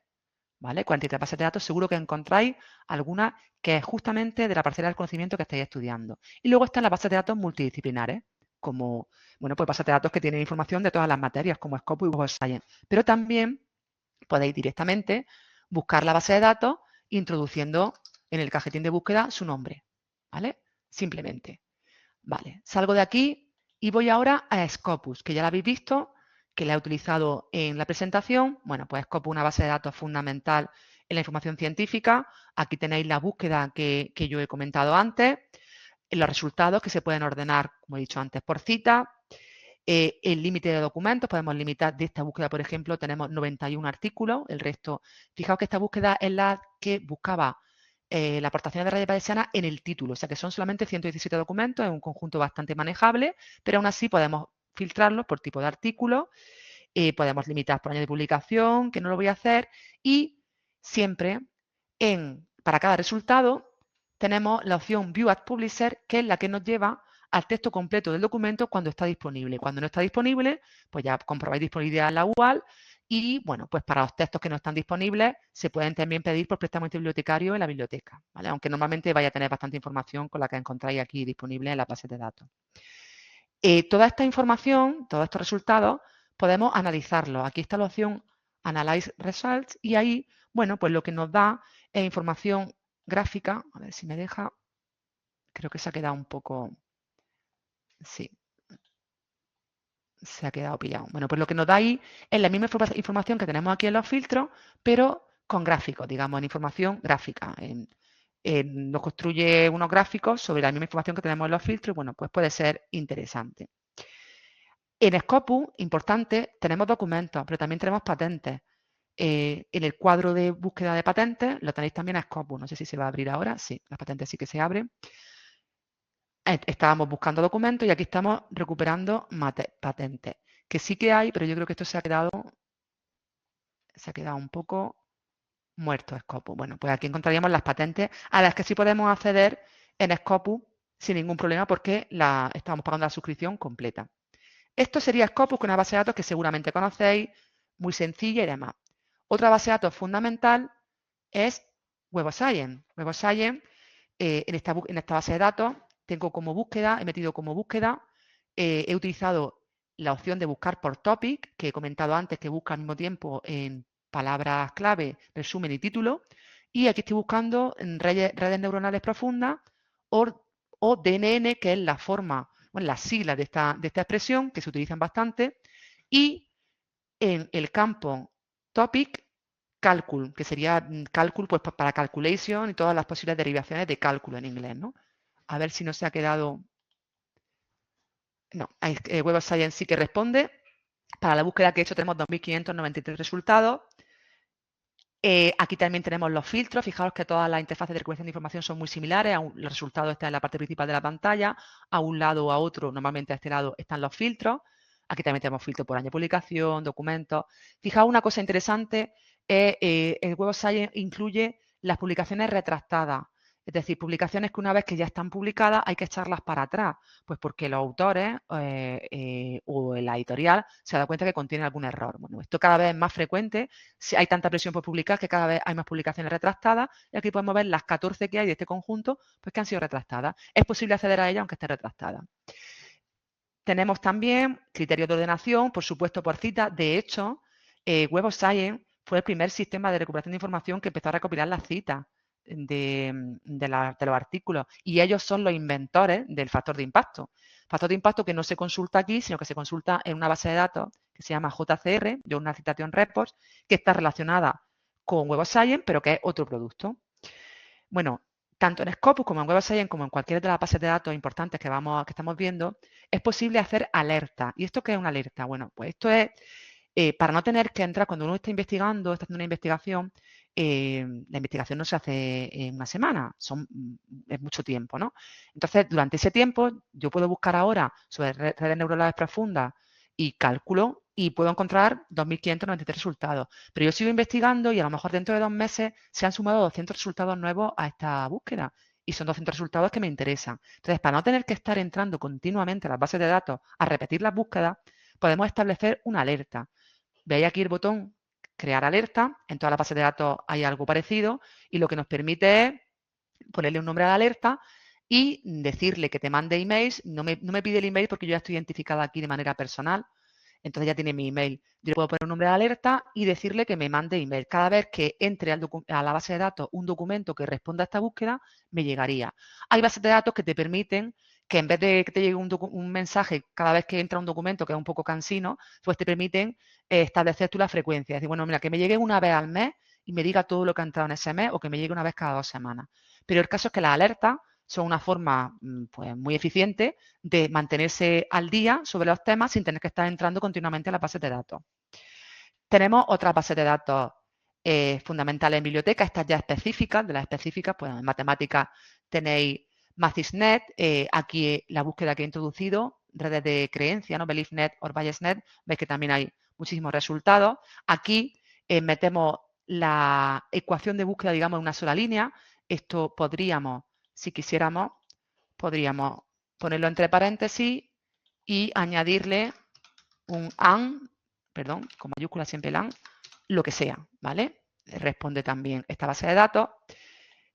¿vale? 43 bases de datos, seguro que encontráis alguna que es justamente de la parcela del conocimiento que estáis estudiando. Y luego están las bases de datos multidisciplinares, como, bueno, pues bases de datos que tienen información de todas las materias, como Scopus y Web of Science. Pero también podéis directamente buscar la base de datos introduciendo en el cajetín de búsqueda su nombre, ¿vale? Simplemente. Vale, salgo de aquí y voy ahora a Scopus, que ya la habéis visto, que la he utilizado en la presentación. Bueno, pues Scopus es una base de datos fundamental en la información científica. Aquí tenéis la búsqueda que yo he comentado antes, los resultados que se pueden ordenar, como he dicho antes, por cita. El límite de documentos, podemos limitar de esta búsqueda, por ejemplo, tenemos 91 artículos, el resto, fijaos que esta búsqueda es la que buscaba la aportación de Rayo Vallecana en el título, o sea que son solamente 117 documentos, es un conjunto bastante manejable, pero aún así podemos filtrarlos por tipo de artículo, podemos limitar por año de publicación, que no lo voy a hacer, y siempre para cada resultado tenemos la opción View as Publisher, que es la que nos lleva al texto completo del documento cuando está disponible. Cuando no está disponible, pues ya comprobáis disponibilidad en la UAL y, bueno, pues para los textos que no están disponibles se pueden también pedir por préstamo bibliotecario en la biblioteca, ¿vale? Aunque normalmente vaya a tener bastante información con la que encontráis aquí disponible en la base de datos. Toda esta información, todos estos resultados, podemos analizarlos. Aquí está la opción Analyze Results y ahí, bueno, pues lo que nos da es información gráfica. A ver si me deja. Creo que se ha quedado un poco. Sí, se ha quedado pillado. Bueno, pues lo que nos da ahí es la misma información que tenemos aquí en los filtros, pero con gráficos, digamos, en información gráfica. Nos construye unos gráficos sobre la misma información que tenemos en los filtros y, bueno, pues puede ser interesante. En Scopus, importante, tenemos documentos, pero también tenemos patentes. En el cuadro de búsqueda de patentes lo tenéis también a Scopus. No sé si se va a abrir ahora. Sí, las patentes sí que se abren. Estábamos buscando documentos y aquí estamos recuperando patentes. Que sí que hay, pero yo creo que esto se ha quedado un poco muerto Scopus. Bueno, pues aquí encontraríamos las patentes a las que sí podemos acceder en Scopus sin ningún problema porque estamos pagando la suscripción completa. Esto sería Scopus, que es una base de datos que seguramente conocéis, muy sencilla y demás. Otra base de datos fundamental es Web of Science. Web of Science, en esta base de datos, tengo como búsqueda, he metido como búsqueda, he utilizado la opción de buscar por topic, que he comentado antes, que busca al mismo tiempo en palabras clave, resumen y título. Y aquí estoy buscando en redes neuronales profundas o DNN, que es la forma, bueno, las siglas de esta expresión, que se utilizan bastante. Y en el campo topic, cálculo, que sería cálculo pues, para calculation y todas las posibles derivaciones de cálculo en inglés, ¿no? A ver si no se ha quedado. No, Web of Science sí que responde. Para la búsqueda que he hecho tenemos 2.593 resultados. Aquí también tenemos los filtros. Fijaos que todas las interfaces de recolección de información son muy similares. Los resultados están en la parte principal de la pantalla. A un lado o a otro, normalmente a este lado, están los filtros. Aquí también tenemos filtros por año de publicación, documentos. Fijaos, una cosa interesante es el Web of Science incluye las publicaciones retractadas. Es decir, publicaciones que una vez que ya están publicadas hay que echarlas para atrás, pues porque los autores o la editorial se da cuenta que contiene algún error. Bueno, esto cada vez es más frecuente, si hay tanta presión por publicar que cada vez hay más publicaciones retractadas y aquí podemos ver las 14 que hay de este conjunto pues que han sido retractadas. Es posible acceder a ellas aunque esté retractada. Tenemos también criterios de ordenación, por supuesto, por cita. De hecho, Web of Science fue el primer sistema de recuperación de información que empezó a recopilar las citas de los artículos. Y ellos son los inventores del factor de impacto. Factor de impacto que no se consulta aquí, sino que se consulta en una base de datos que se llama JCR, Journal Citation Reports, que está relacionada con Web of Science, pero que es otro producto. Bueno, tanto en Scopus como en Web of Science, como en cualquiera de las bases de datos importantes que estamos viendo, es posible hacer alerta. ¿Y esto qué es una alerta? Bueno, pues esto es para no tener que entrar cuando uno está investigando, está haciendo una investigación, la investigación no se hace en una semana, es mucho tiempo, ¿no? Entonces, durante ese tiempo, yo puedo buscar ahora sobre redes neuronales profundas y cálculo y puedo encontrar 2.593 resultados. Pero yo sigo investigando y a lo mejor dentro de 2 meses se han sumado 200 resultados nuevos a esta búsqueda y son 200 resultados que me interesan. Entonces, para no tener que estar entrando continuamente a las bases de datos a repetir las búsquedas, podemos establecer una alerta. Veis aquí el botón crear alerta, en todas las bases de datos hay algo parecido y lo que nos permite es ponerle un nombre a la alerta y decirle que te mande emails. No me pide el email porque yo ya estoy identificada aquí de manera personal, entonces ya tiene mi email. Yo le puedo poner un nombre de alerta y decirle que me mande email. Cada vez que entre a la base de datos un documento que responda a esta búsqueda, me llegaría. Hay bases de datos que te permiten que en vez de que te llegue un mensaje cada vez que entra un documento, que es un poco cansino, pues te permiten establecer tú la frecuencia. Es decir, bueno, mira, que me llegue una vez al mes y me diga todo lo que ha entrado en ese mes o que me llegue una vez cada 2 semanas. Pero el caso es que las alertas son una forma pues, muy eficiente de mantenerse al día sobre los temas sin tener que estar entrando continuamente a las bases de datos. Tenemos otras bases de datos fundamentales en biblioteca, estas ya específicas. De las específicas, pues en matemáticas tenéis MathIsNet, aquí la búsqueda que he introducido, redes de creencia, ¿no? BeliefNet o BiasNet, veis que también hay muchísimos resultados. Aquí metemos la ecuación de búsqueda, digamos, en una sola línea. Esto podríamos, si quisiéramos, podríamos ponerlo entre paréntesis y añadirle un AND, perdón, con mayúscula siempre el AND, lo que sea, ¿vale? Responde también esta base de datos.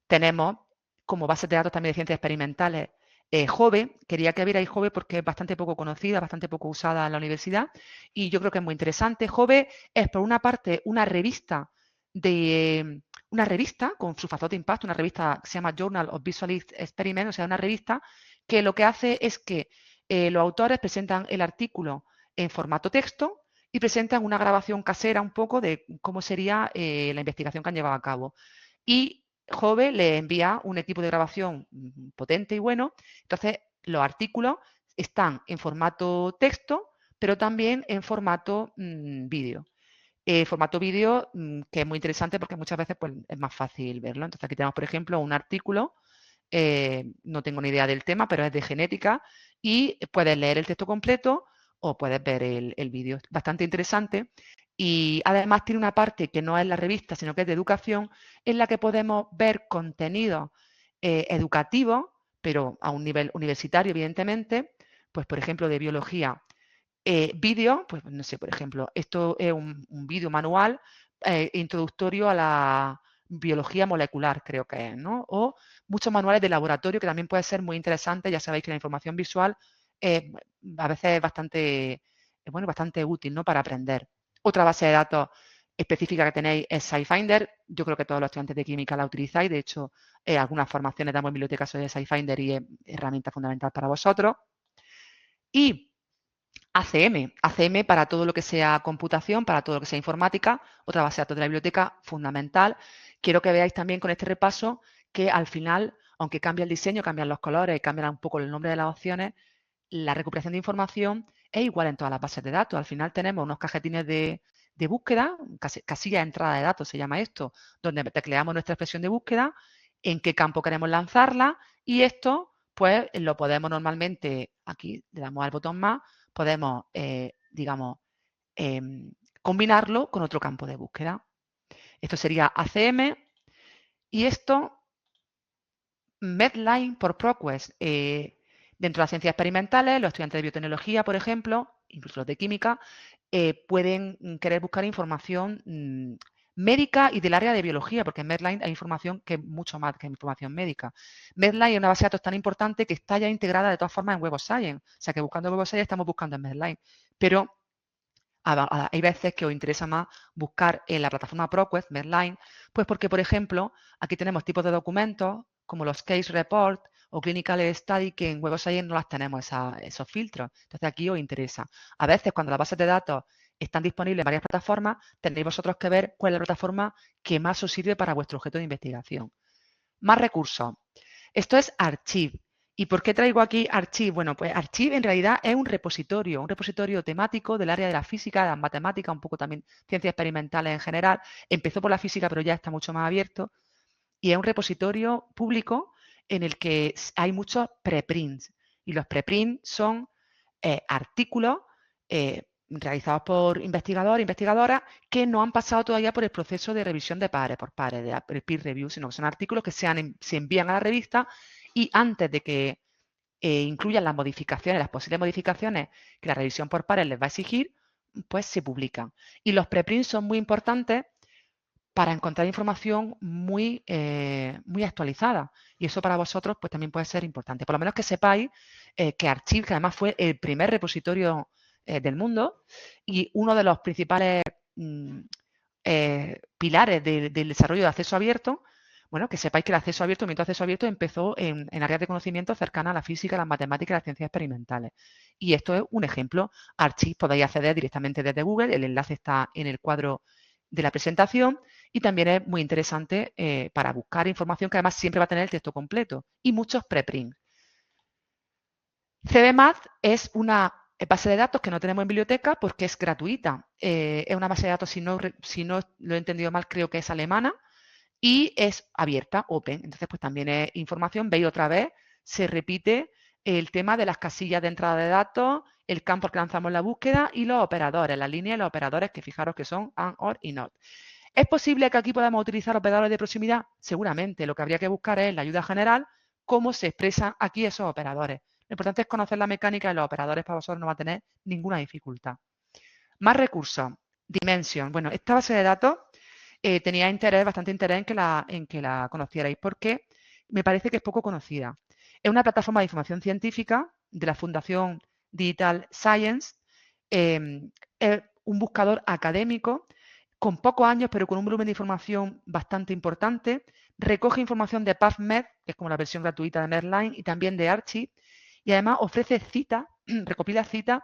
Tenemos como base de datos también de ciencias experimentales Jove. Quería que vierais Jove porque es bastante poco conocida, bastante poco usada en la universidad y yo creo que es muy interesante. Jove es, por una parte, una revista con su factor de impacto, una revista que se llama Journal of Visualist Experiment, o sea, una revista que lo que hace es que los autores presentan el artículo en formato texto y presentan una grabación casera un poco de cómo sería la investigación que han llevado a cabo. Y Jove le envía un equipo de grabación potente y bueno. Entonces, los artículos están en formato texto, pero también en formato vídeo. Formato vídeo que es muy interesante porque muchas veces pues, es más fácil verlo. Entonces, aquí tenemos, por ejemplo, un artículo, no tengo ni idea del tema, pero es de genética y puedes leer el texto completo o puedes ver el vídeo. Bastante interesante. Y además tiene una parte que no es la revista, sino que es de educación, en la que podemos ver contenidos educativos, pero a un nivel universitario, evidentemente, pues por ejemplo de biología. Vídeo, pues no sé, por ejemplo, esto es un vídeo manual introductorio a la biología molecular, creo que es, ¿no? O muchos manuales de laboratorio que también puede ser muy interesante. Ya sabéis que la información visual a veces es bastante, bueno, bastante útil, ¿no? Para aprender. Otra base de datos específica que tenéis es SciFinder. Yo creo que todos los estudiantes de química la utilizáis. De hecho, algunas formaciones damos en biblioteca sobre SciFinder y es herramienta fundamental para vosotros. Y ACM para todo lo que sea computación, para todo lo que sea informática, otra base de datos de la biblioteca fundamental. Quiero que veáis también con este repaso que al final, aunque cambia el diseño, cambian los colores, cambia un poco el nombre de las opciones, la recuperación de información es igual en todas las bases de datos. Al final tenemos unos cajetines de búsqueda, casilla de entrada de datos se llama esto, donde tecleamos nuestra expresión de búsqueda, en qué campo queremos lanzarla y esto pues lo podemos normalmente, aquí le damos al botón más, podemos, digamos, combinarlo con otro campo de búsqueda. Esto sería ACM y esto, Medline por ProQuest. Dentro de las ciencias experimentales, los estudiantes de biotecnología, por ejemplo, incluso los de química, pueden querer buscar información médica y del área de biología, porque en Medline hay información que es mucho más que información médica. Medline es una base de datos tan importante que está ya integrada de todas formas en Web of Science. O sea que buscando Web of Science estamos buscando en Medline. Pero hay veces que os interesa más buscar en la plataforma ProQuest, Medline, pues porque, por ejemplo, aquí tenemos tipos de documentos como los Case Report o Clinical Study que en Web of Science no las tenemos esos filtros. Entonces aquí os interesa. A veces cuando las bases de datos están disponibles en varias plataformas, tendréis vosotros que ver cuál es la plataforma que más os sirve para vuestro objeto de investigación. Más recursos. Esto es Archive. ¿Y por qué traigo aquí Archive? Bueno, pues Archive en realidad es un repositorio temático del área de la física, de las matemáticas, un poco también ciencias experimentales en general. Empezó por la física, pero ya está mucho más abierto. Y es un repositorio público en el que hay muchos preprints. Y los preprints son artículos realizados por investigadores, investigadoras, que no han pasado todavía por el proceso de revisión de pares, por pares, de peer review, sino que son artículos que se envían a la revista y antes de que incluyan las modificaciones, las posibles modificaciones que la revisión por pares les va a exigir, pues se publican. Y los preprints son muy importantes para encontrar información muy actualizada. Y eso para vosotros pues también puede ser importante. Por lo menos que sepáis que Archive, que además fue el primer repositorio del mundo y uno de los principales pilares del desarrollo de acceso abierto, bueno, que sepáis que el acceso abierto, el movimiento de acceso abierto empezó en áreas de conocimiento cercanas a la física, las matemáticas y las ciencias experimentales. Y esto es un ejemplo. Archive podéis acceder directamente desde Google, el enlace está en el cuadro de la presentación y también es muy interesante para buscar información que además siempre va a tener el texto completo y muchos preprints. CBMath es una base de datos que no tenemos en biblioteca porque es gratuita. Es una base de datos, si no lo he entendido mal, creo que es alemana y es abierta, open. Entonces, pues también es información. Veis otra vez, se repite el tema de las casillas de entrada de datos, el campo al que lanzamos la búsqueda y los operadores, la línea de los operadores que fijaros que son AND, OR y NOT. ¿Es posible que aquí podamos utilizar operadores de proximidad? Seguramente. Lo que habría que buscar es en la ayuda general cómo se expresan aquí esos operadores. Lo importante es conocer la mecánica de los operadores, para vosotros no va a tener ninguna dificultad. Más recursos. Dimension. Bueno, esta base de datos tenía bastante interés en que la conocierais porque me parece que es poco conocida. Es una plataforma de información científica de la Fundación Digital Science. Es un buscador académico con pocos años, pero con un volumen de información bastante importante. Recoge información de PubMed, que es como la versión gratuita de Medline, y también de Archive. Y además ofrece citas, recopila citas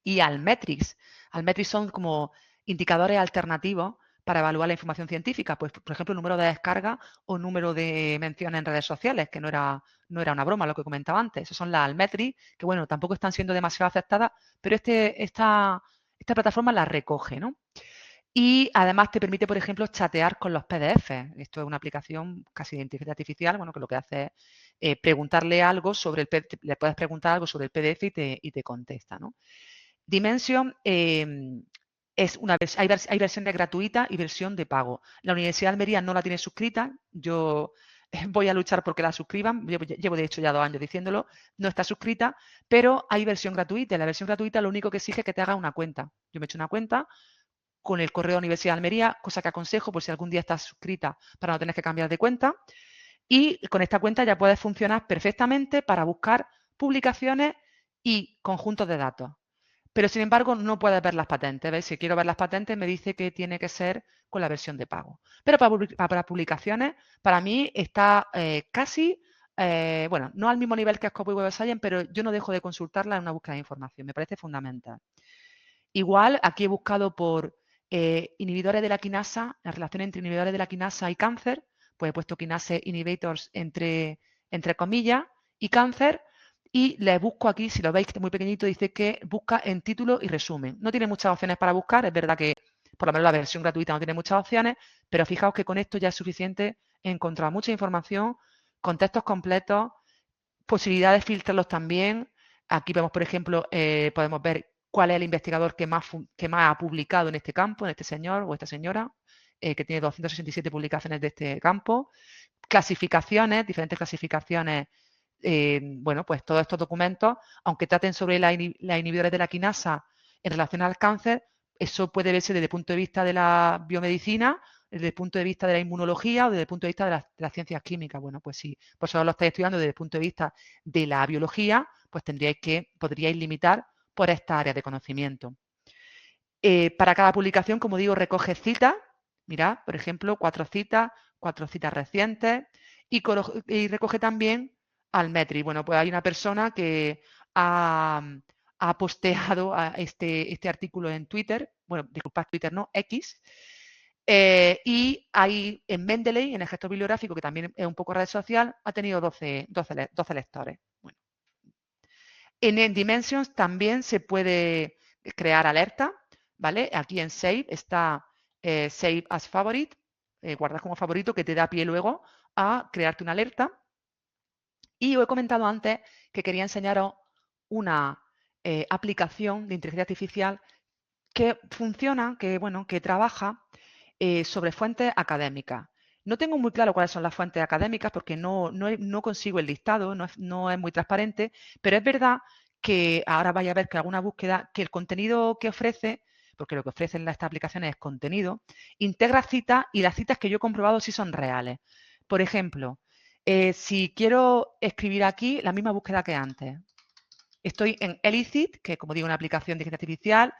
y Altmetrics. Altmetrics son como indicadores alternativos para evaluar la información científica. Pues, por ejemplo, el número de descargas o número de menciones en redes sociales, que no era una broma lo que comentaba antes. Esas son las Altmetrics, que bueno, tampoco están siendo demasiado aceptadas, pero esta plataforma las recoge, ¿no? Y además te permite, por ejemplo, chatear con los PDF. Esto es una aplicación casi de inteligencia artificial, bueno, que lo que hace es preguntarle algo sobre el PDF, le puedes preguntar algo sobre el PDF y te contesta, ¿no? Dimension es hay versiones gratuitas y versión de pago. La Universidad de Almería no la tiene suscrita. Yo voy a luchar porque la suscriban. Llevo de hecho ya 2 años diciéndolo. No está suscrita, pero hay versión gratuita. La versión gratuita lo único que exige es que te hagas una cuenta. Yo me he hecho una cuenta con el correo de Universidad de Almería, cosa que aconsejo por si algún día estás suscrita para no tener que cambiar de cuenta. Y con esta cuenta ya puedes funcionar perfectamente para buscar publicaciones y conjuntos de datos. Pero sin embargo no puedes ver las patentes. ¿Ves? Si quiero ver las patentes me dice que tiene que ser con la versión de pago. Pero para publicaciones, para mí está casi, bueno, no al mismo nivel que Scopus y Web of Science, pero yo no dejo de consultarla en una búsqueda de información. Me parece fundamental. Igual, aquí he buscado por inhibidores de la quinasa, la relación entre inhibidores de la quinasa y cáncer, pues he puesto quinase inhibitors entre comillas y cáncer, y le busco aquí, si lo veis que está muy pequeñito, dice que busca en título y resumen. No tiene muchas opciones para buscar, es verdad que por lo menos la versión gratuita no tiene muchas opciones, pero fijaos que con esto ya es suficiente encontrar mucha información, contextos completos, posibilidad de filtrarlos también. Aquí vemos, por ejemplo, podemos ver cuál es el investigador que más ha publicado en este campo, en este señor o esta señora, que tiene 267 publicaciones de este campo. Clasificaciones, diferentes clasificaciones. Bueno, pues todos estos documentos, aunque traten sobre la inhibidores de la quinasa en relación al cáncer, eso puede verse desde el punto de vista de la biomedicina, desde el punto de vista de la inmunología o desde el punto de vista de las ciencias químicas. Bueno, pues si vosotros lo estáis estudiando desde el punto de vista de la biología, pues podríais limitar por esta área de conocimiento. Para cada publicación, como digo, recoge citas. Mirad, por ejemplo, 4 citas recientes y recoge también al Metri. Bueno, pues hay una persona que ha posteado este artículo en Twitter, bueno, disculpad, Twitter no, X, y hay en Mendeley, en el gestor bibliográfico, que también es un poco red social, ha tenido 12 lectores. Bueno. En Dimensions también se puede crear alerta, ¿vale? Aquí en Save está Save as Favorite, guardar como favorito, que te da pie luego a crearte una alerta. Y os he comentado antes que quería enseñaros una aplicación de inteligencia artificial que funciona, que trabaja sobre fuentes académicas. No tengo muy claro cuáles son las fuentes académicas porque no consigo el listado, no es muy transparente, pero es verdad que ahora vais a ver que alguna búsqueda, que el contenido que ofrece, porque lo que ofrecen estas aplicaciones es contenido, integra citas y las citas que yo he comprobado sí son reales. Por ejemplo, si quiero escribir aquí la misma búsqueda que antes, estoy en Elicit, que como digo, una aplicación de inteligencia artificial.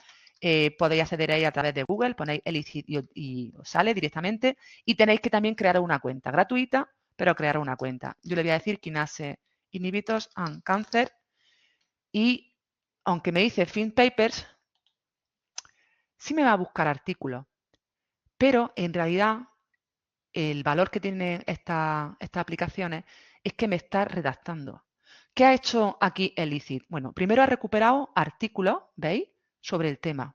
Podéis acceder ahí a través de Google, ponéis Elicit y os sale directamente. Y tenéis que también crear una cuenta gratuita, pero crear una cuenta. Yo le voy a decir Kinase Inhibitors and Cancer. Y aunque me dice Find Papers, sí me va a buscar artículos. Pero en realidad el valor que tienen estas aplicaciones es que me está redactando. ¿Qué ha hecho aquí Elicit? Bueno, primero ha recuperado artículos, ¿veis?, sobre el tema.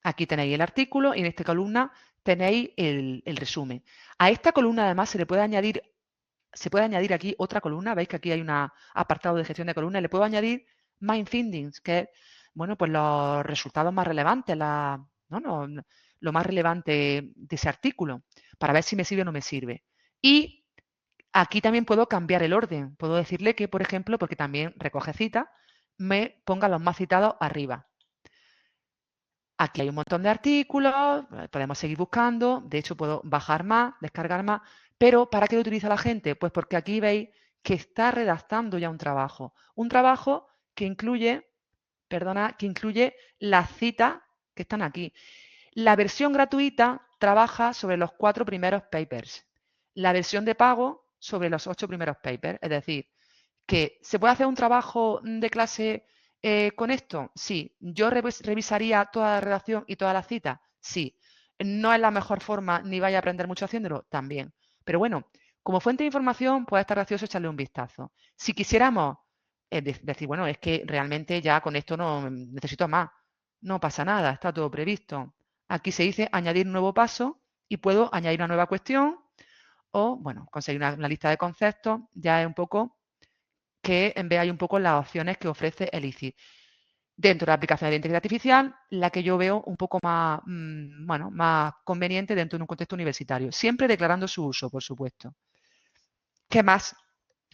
Aquí tenéis el artículo y en esta columna tenéis el resumen. A esta columna además se puede añadir aquí otra columna. Veis que aquí hay un apartado de gestión de columnas. Le puedo añadir Main Findings, que es, bueno, pues los resultados más relevantes, lo más relevante de ese artículo, para ver si me sirve o no me sirve. Y aquí también puedo cambiar el orden. Puedo decirle que, por ejemplo, porque también recoge citas, me ponga los más citados arriba. Aquí hay un montón de artículos, podemos seguir buscando, de hecho puedo bajar más, descargar más, pero ¿para qué lo utiliza la gente? Pues porque aquí veis que está redactando ya un trabajo que incluye, que incluye las citas que están aquí. La versión gratuita trabaja sobre los 4 primeros papers, la versión de pago sobre los 8 primeros papers, es decir, que ¿se puede hacer un trabajo de clase con esto? Sí. ¿Yo revisaría toda la redacción y todas las citas? Sí. ¿No es la mejor forma ni vaya a aprender mucho haciéndolo? También. Pero bueno, como fuente de información puede estar gracioso echarle un vistazo. Si quisiéramos decir, bueno, es que realmente ya con esto no necesito más, no pasa nada, está todo previsto. Aquí se dice añadir un nuevo paso y puedo añadir una nueva cuestión o, bueno, conseguir una lista de conceptos. Ya es un poco que veáis un poco las opciones que ofrece Elicit. Dentro de la aplicación de inteligencia artificial, la que yo veo un poco más, más conveniente dentro de un contexto universitario, siempre declarando su uso, por supuesto. ¿Qué más?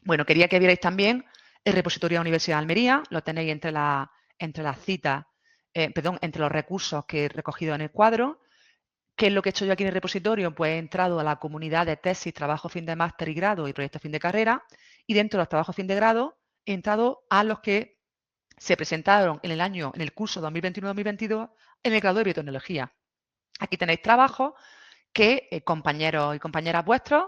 Bueno, quería que vierais también el repositorio de la Universidad de Almería, lo tenéis entre las citas, entre los recursos que he recogido en el cuadro. ¿Qué es lo que he hecho yo aquí en el repositorio? Pues he entrado a la comunidad de tesis, trabajo fin de máster y grado y proyecto fin de carrera, y dentro de los trabajos fin de grado he entrado a los que se presentaron en el curso 2021-2022 en el grado de biotecnología. Aquí tenéis trabajos que compañeros y compañeras vuestros,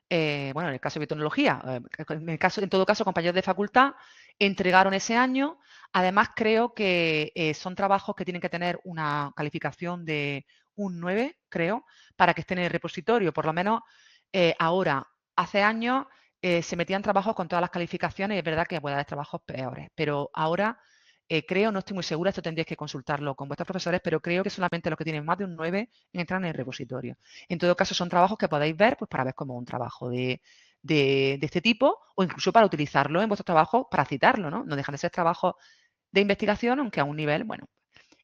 bueno, en el caso de biotecnología, en todo caso, compañeros de facultad, entregaron ese año. Además, creo que son trabajos que tienen que tener una calificación de un 9, creo, para que estén en el repositorio. Por lo menos ahora, hace años, se metían trabajos con todas las calificaciones y es verdad que puede haber trabajos peores, pero ahora creo, no estoy muy segura, esto tendríais que consultarlo con vuestros profesores, pero creo que solamente los que tienen más de un 9 entran en el repositorio. En todo caso, son trabajos que podéis ver pues, para ver como un trabajo de este tipo o incluso para utilizarlo en vuestro trabajo para citarlo, ¿no? No dejan de ser trabajos de investigación, aunque a un nivel, bueno.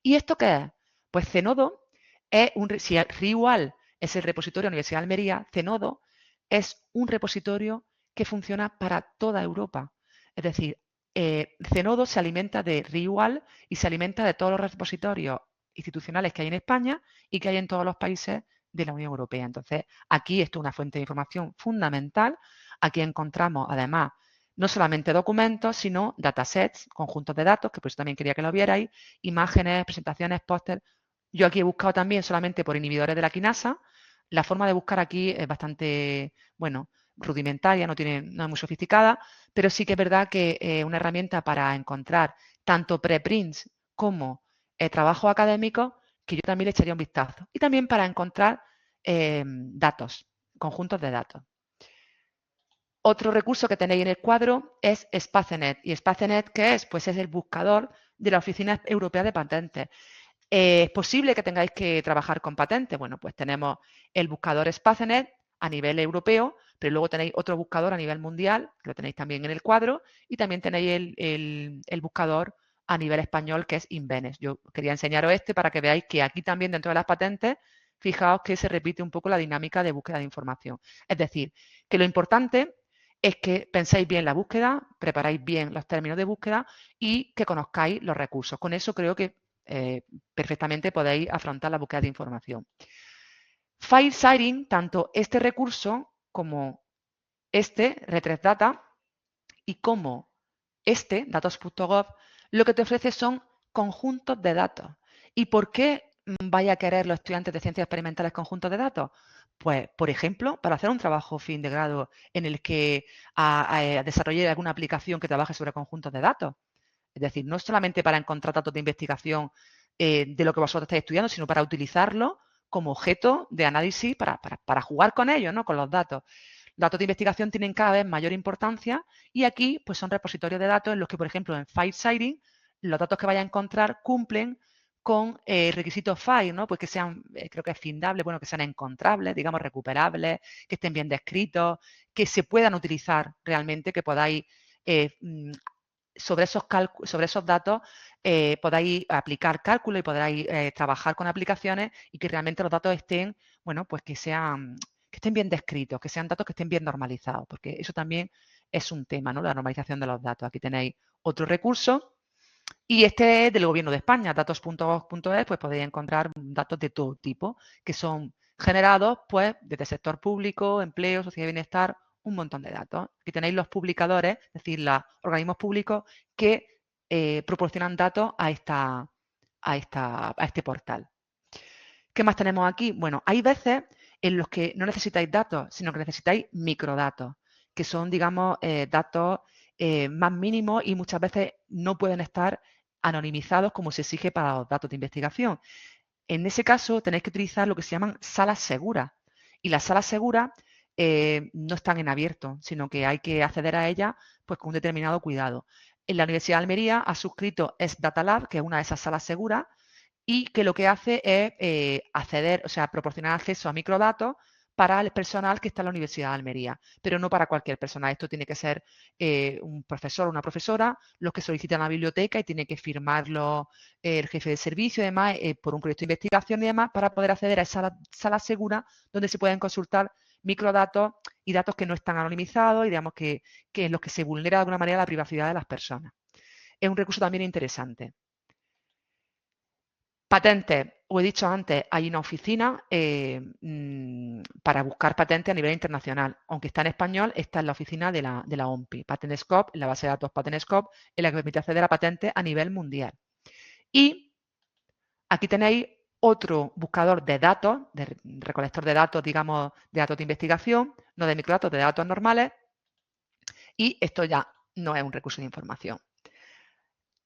¿Y esto qué es? Pues Zenodo es si Riual es el repositorio de la Universidad de Almería, Zenodo es un repositorio que funciona para toda Europa. Es decir, Zenodo se alimenta de Riual y se alimenta de todos los repositorios institucionales que hay en España y que hay en todos los países de la Unión Europea. Entonces, aquí esto es una fuente de información fundamental. Aquí encontramos, además, no solamente documentos, sino datasets, conjuntos de datos, que por eso también quería que lo vierais, imágenes, presentaciones, póster. Yo aquí he buscado también solamente por inhibidores de la quinasa. La forma de buscar aquí es bastante, bueno, rudimentaria, no es muy sofisticada, pero sí que es verdad que una herramienta para encontrar tanto preprints como trabajo académico, que yo también le echaría un vistazo. Y también para encontrar datos, conjuntos de datos. Otro recurso que tenéis en el cuadro es Spacenet. ¿Y Spacenet qué es? Pues es el buscador de la Oficina Europea de Patentes. ¿Es posible que tengáis que trabajar con patentes? Bueno, pues tenemos el buscador Spacenet a nivel europeo, pero luego tenéis otro buscador a nivel mundial, que lo tenéis también en el cuadro, y también tenéis el buscador a nivel español, que es Invenes. Yo quería enseñaros este para que veáis que aquí también dentro de las patentes, fijaos que se repite un poco la dinámica de búsqueda de información. Es decir, que lo importante es que penséis bien la búsqueda, preparáis bien los términos de búsqueda y que conozcáis los recursos. Con eso creo que perfectamente podéis afrontar la búsqueda de información. File Siting, tanto este recurso como este, Retrieve Data, y como este, datos.gov, lo que te ofrece son conjuntos de datos. ¿Y por qué vaya a querer los estudiantes de ciencias experimentales conjuntos de datos? Pues, por ejemplo, para hacer un trabajo fin de grado en el que desarrolle alguna aplicación que trabaje sobre conjuntos de datos. Es decir, no solamente para encontrar datos de investigación de lo que vosotros estáis estudiando, sino para utilizarlo como objeto de análisis para jugar con ellos, ¿no? Con los datos. Los datos de investigación tienen cada vez mayor importancia y aquí pues, son repositorios de datos en los que, por ejemplo, en File Siting, los datos que vaya a encontrar cumplen con requisitos FILE, ¿no? Pues que sean, creo que es findables, bueno, que sean encontrables, digamos, recuperables, que estén bien descritos, que se puedan utilizar realmente, que podáis sobre esos datos podáis aplicar cálculos y podráis trabajar con aplicaciones y que realmente los datos estén, bueno, pues que estén bien descritos, que sean datos que estén bien normalizados, porque eso también es un tema, ¿no? La normalización de los datos. Aquí tenéis otro recurso y este es del Gobierno de España, datos.gov.es, pues podéis encontrar datos de todo tipo que son generados pues desde el sector público, empleo, sociedad y bienestar, un montón de datos. Aquí tenéis los publicadores, es decir, los organismos públicos que proporcionan datos a este portal. ¿Qué más tenemos aquí? Bueno, hay veces en los que no necesitáis datos, sino que necesitáis microdatos, que son, digamos, datos más mínimos y muchas veces no pueden estar anonimizados como se exige para los datos de investigación. En ese caso, tenéis que utilizar lo que se llaman salas seguras. Y las salas seguras no están en abierto, sino que hay que acceder a ellas pues, con un determinado cuidado. En la Universidad de Almería ha suscrito SDataLab, que es una de esas salas seguras, y que lo que hace es acceder, o sea, proporcionar acceso a microdatos para el personal que está en la Universidad de Almería, pero no para cualquier persona. Esto tiene que ser un profesor o una profesora, los que solicitan la biblioteca y tiene que firmarlo el jefe de servicio y demás por un proyecto de investigación y demás para poder acceder a esa sala segura donde se pueden consultar microdatos y datos que no están anonimizados y digamos que en los que se vulnera de alguna manera la privacidad de las personas. Es un recurso también interesante. Patentes, os he dicho antes, hay una oficina para buscar patentes a nivel internacional. Aunque está en español, está en la oficina de la OMPI. PatentScope, en la base de datos PatentScope, es la que permite acceder a patentes a nivel mundial. Y aquí tenéis otro buscador de datos, de recolector de datos, digamos, de datos de investigación, no de microdatos, de datos normales. Y esto ya no es un recurso de información.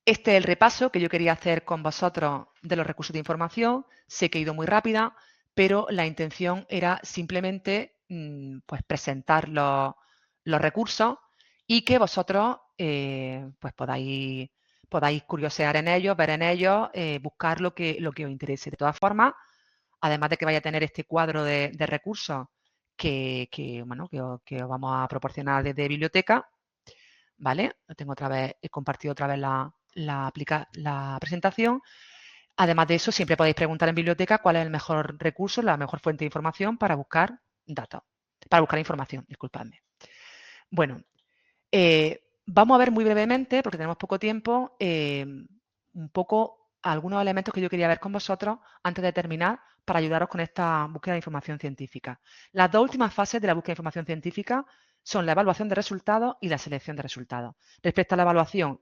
Este es el repaso que yo quería hacer con vosotros de los recursos de información. Sé que he ido muy rápida, pero la intención era simplemente pues presentar los recursos y que vosotros pues podáis curiosear en ellos, ver en ellos, buscar lo que os interese. De todas formas, además de que vaya a tener este cuadro de recursos bueno, que os vamos a proporcionar desde biblioteca, ¿vale? Lo tengo otra vez, he compartido otra vez la presentación. Además de eso, siempre podéis preguntar en biblioteca cuál es el mejor recurso, la mejor fuente de información para buscar datos, para buscar información, disculpadme. Bueno, vamos a ver muy brevemente, porque tenemos poco tiempo, un poco algunos elementos que yo quería ver con vosotros antes de terminar para ayudaros con esta búsqueda de información científica. Las dos últimas fases de la búsqueda de información científica son la evaluación de resultados y la selección de resultados. Respecto a la evaluación,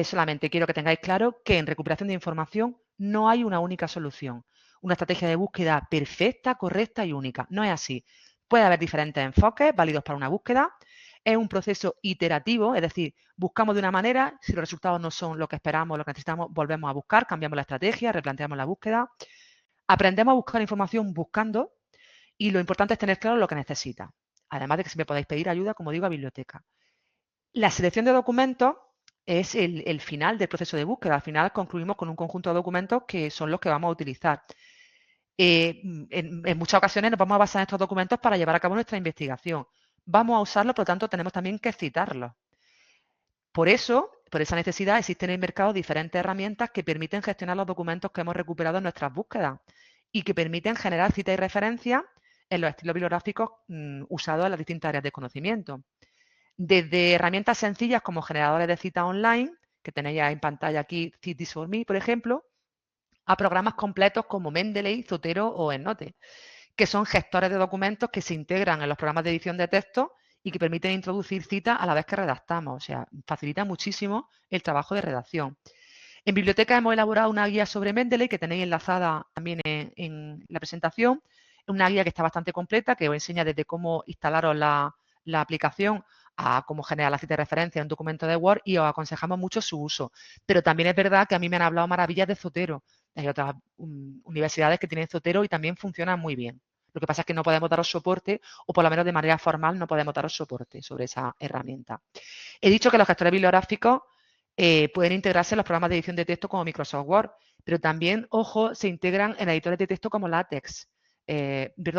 solamente quiero que tengáis claro que en recuperación de información no hay una única solución, una estrategia de búsqueda perfecta, correcta y única. No es así. Puede haber diferentes enfoques válidos para una búsqueda. Es un proceso iterativo, es decir, buscamos de una manera, si los resultados no son lo que esperamos, lo que necesitamos, volvemos a buscar, cambiamos la estrategia, replanteamos la búsqueda. Aprendemos a buscar información buscando y lo importante es tener claro lo que necesita. Además de que siempre podéis pedir ayuda, como digo, a biblioteca. La selección de documentos es el final del proceso de búsqueda. Al final concluimos con un conjunto de documentos que son los que vamos a utilizar. En muchas ocasiones nos vamos a basar en estos documentos para llevar a cabo nuestra investigación. Vamos a usarlos, por lo tanto, tenemos también que citarlos. Por eso, por esa necesidad, existen en el mercado diferentes herramientas que permiten gestionar los documentos que hemos recuperado en nuestras búsquedas y que permiten generar citas y referencias en los estilos bibliográficos usados en las distintas áreas de conocimiento. Desde herramientas sencillas como generadores de citas online, que tenéis en pantalla aquí Cit4Me, por ejemplo, a programas completos como Mendeley, Zotero o EndNote, que son gestores de documentos que se integran en los programas de edición de texto y que permiten introducir citas a la vez que redactamos. O sea, facilita muchísimo el trabajo de redacción. En biblioteca hemos elaborado una guía sobre Mendeley que tenéis enlazada también en la presentación. Una guía que está bastante completa, que os enseña desde cómo instalaros la aplicación a cómo generar la cita de referencia en un documento de Word y os aconsejamos mucho su uso. Pero también es verdad que a mí me han hablado maravillas de Zotero. Hay otras universidades que tienen Zotero y también funcionan muy bien. Lo que pasa es que no podemos daros soporte, o por lo menos de manera formal no podemos daros soporte sobre esa herramienta. He dicho que los gestores bibliográficos pueden integrarse en los programas de edición de texto como Microsoft Word, pero también, ojo, se integran en editores de texto como LaTeX,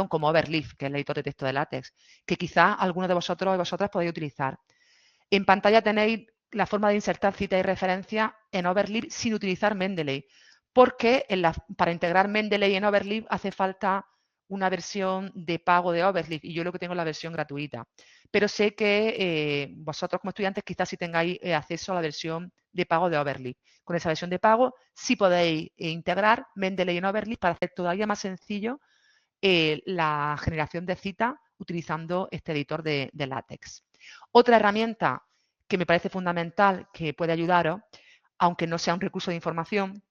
como Overleaf, que es el editor de texto de LaTeX, que quizás algunos de vosotros y vosotras podéis utilizar. En pantalla tenéis la forma de insertar cita y referencia en Overleaf sin utilizar Mendeley, porque para integrar Mendeley en Overleaf hace falta una versión de pago de Overleaf y yo lo que tengo es la versión gratuita. Pero sé que vosotros como estudiantes quizás sí tengáis acceso a la versión de pago de Overleaf. Con esa versión de pago sí podéis integrar Mendeley en Overleaf para hacer todavía más sencillo la generación de citas utilizando este editor de LaTeX. Otra herramienta que me parece fundamental que puede ayudaros, aunque no sea un recurso de información,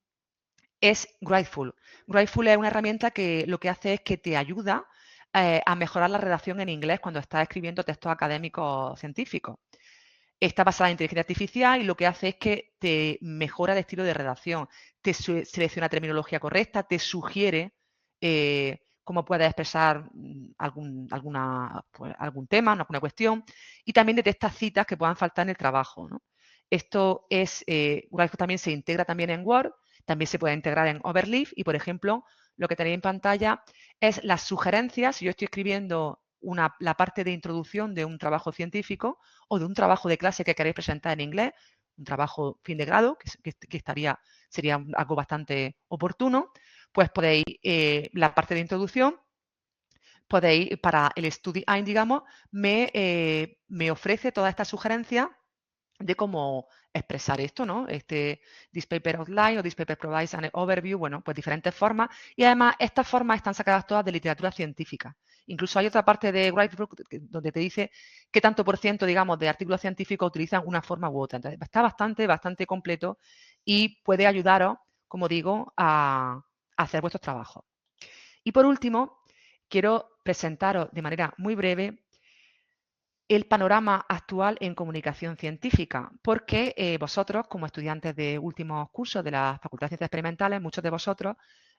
es Writeful. Writeful es una herramienta que lo que hace es que te ayuda a mejorar la redacción en inglés cuando estás escribiendo textos académicos científicos. Está basada en inteligencia artificial y lo que hace es que te mejora el estilo de redacción, te selecciona terminología correcta, te sugiere cómo puedes expresar algún tema, alguna cuestión, y también detecta citas que puedan faltar en el trabajo, ¿no? Esto es, Writeful también se integra también en Word, también se puede integrar en Overleaf y, por ejemplo, lo que tenéis en pantalla es las sugerencias. Si yo estoy escribiendo la parte de introducción de un trabajo científico o de un trabajo de clase que queréis presentar en inglés, un trabajo fin de grado, sería algo bastante oportuno, pues podéis, la parte de introducción, podéis, para el Study Aid, digamos, me ofrece todas estas sugerencias de cómo expresar esto, ¿no? This paper outline o this paper provides an overview, bueno, pues diferentes formas. Y además, estas formas están sacadas todas de literatura científica. Incluso hay otra parte de Writebook donde te dice qué tanto por ciento, digamos, de artículos científicos utilizan una forma u otra. Entonces, está bastante completo y puede ayudaros, como digo, a hacer vuestros trabajos. Y por último, quiero presentaros de manera muy breve el panorama actual en comunicación científica, porque vosotros, como estudiantes de últimos cursos de la Facultad de Ciencias Experimentales, muchos de vosotros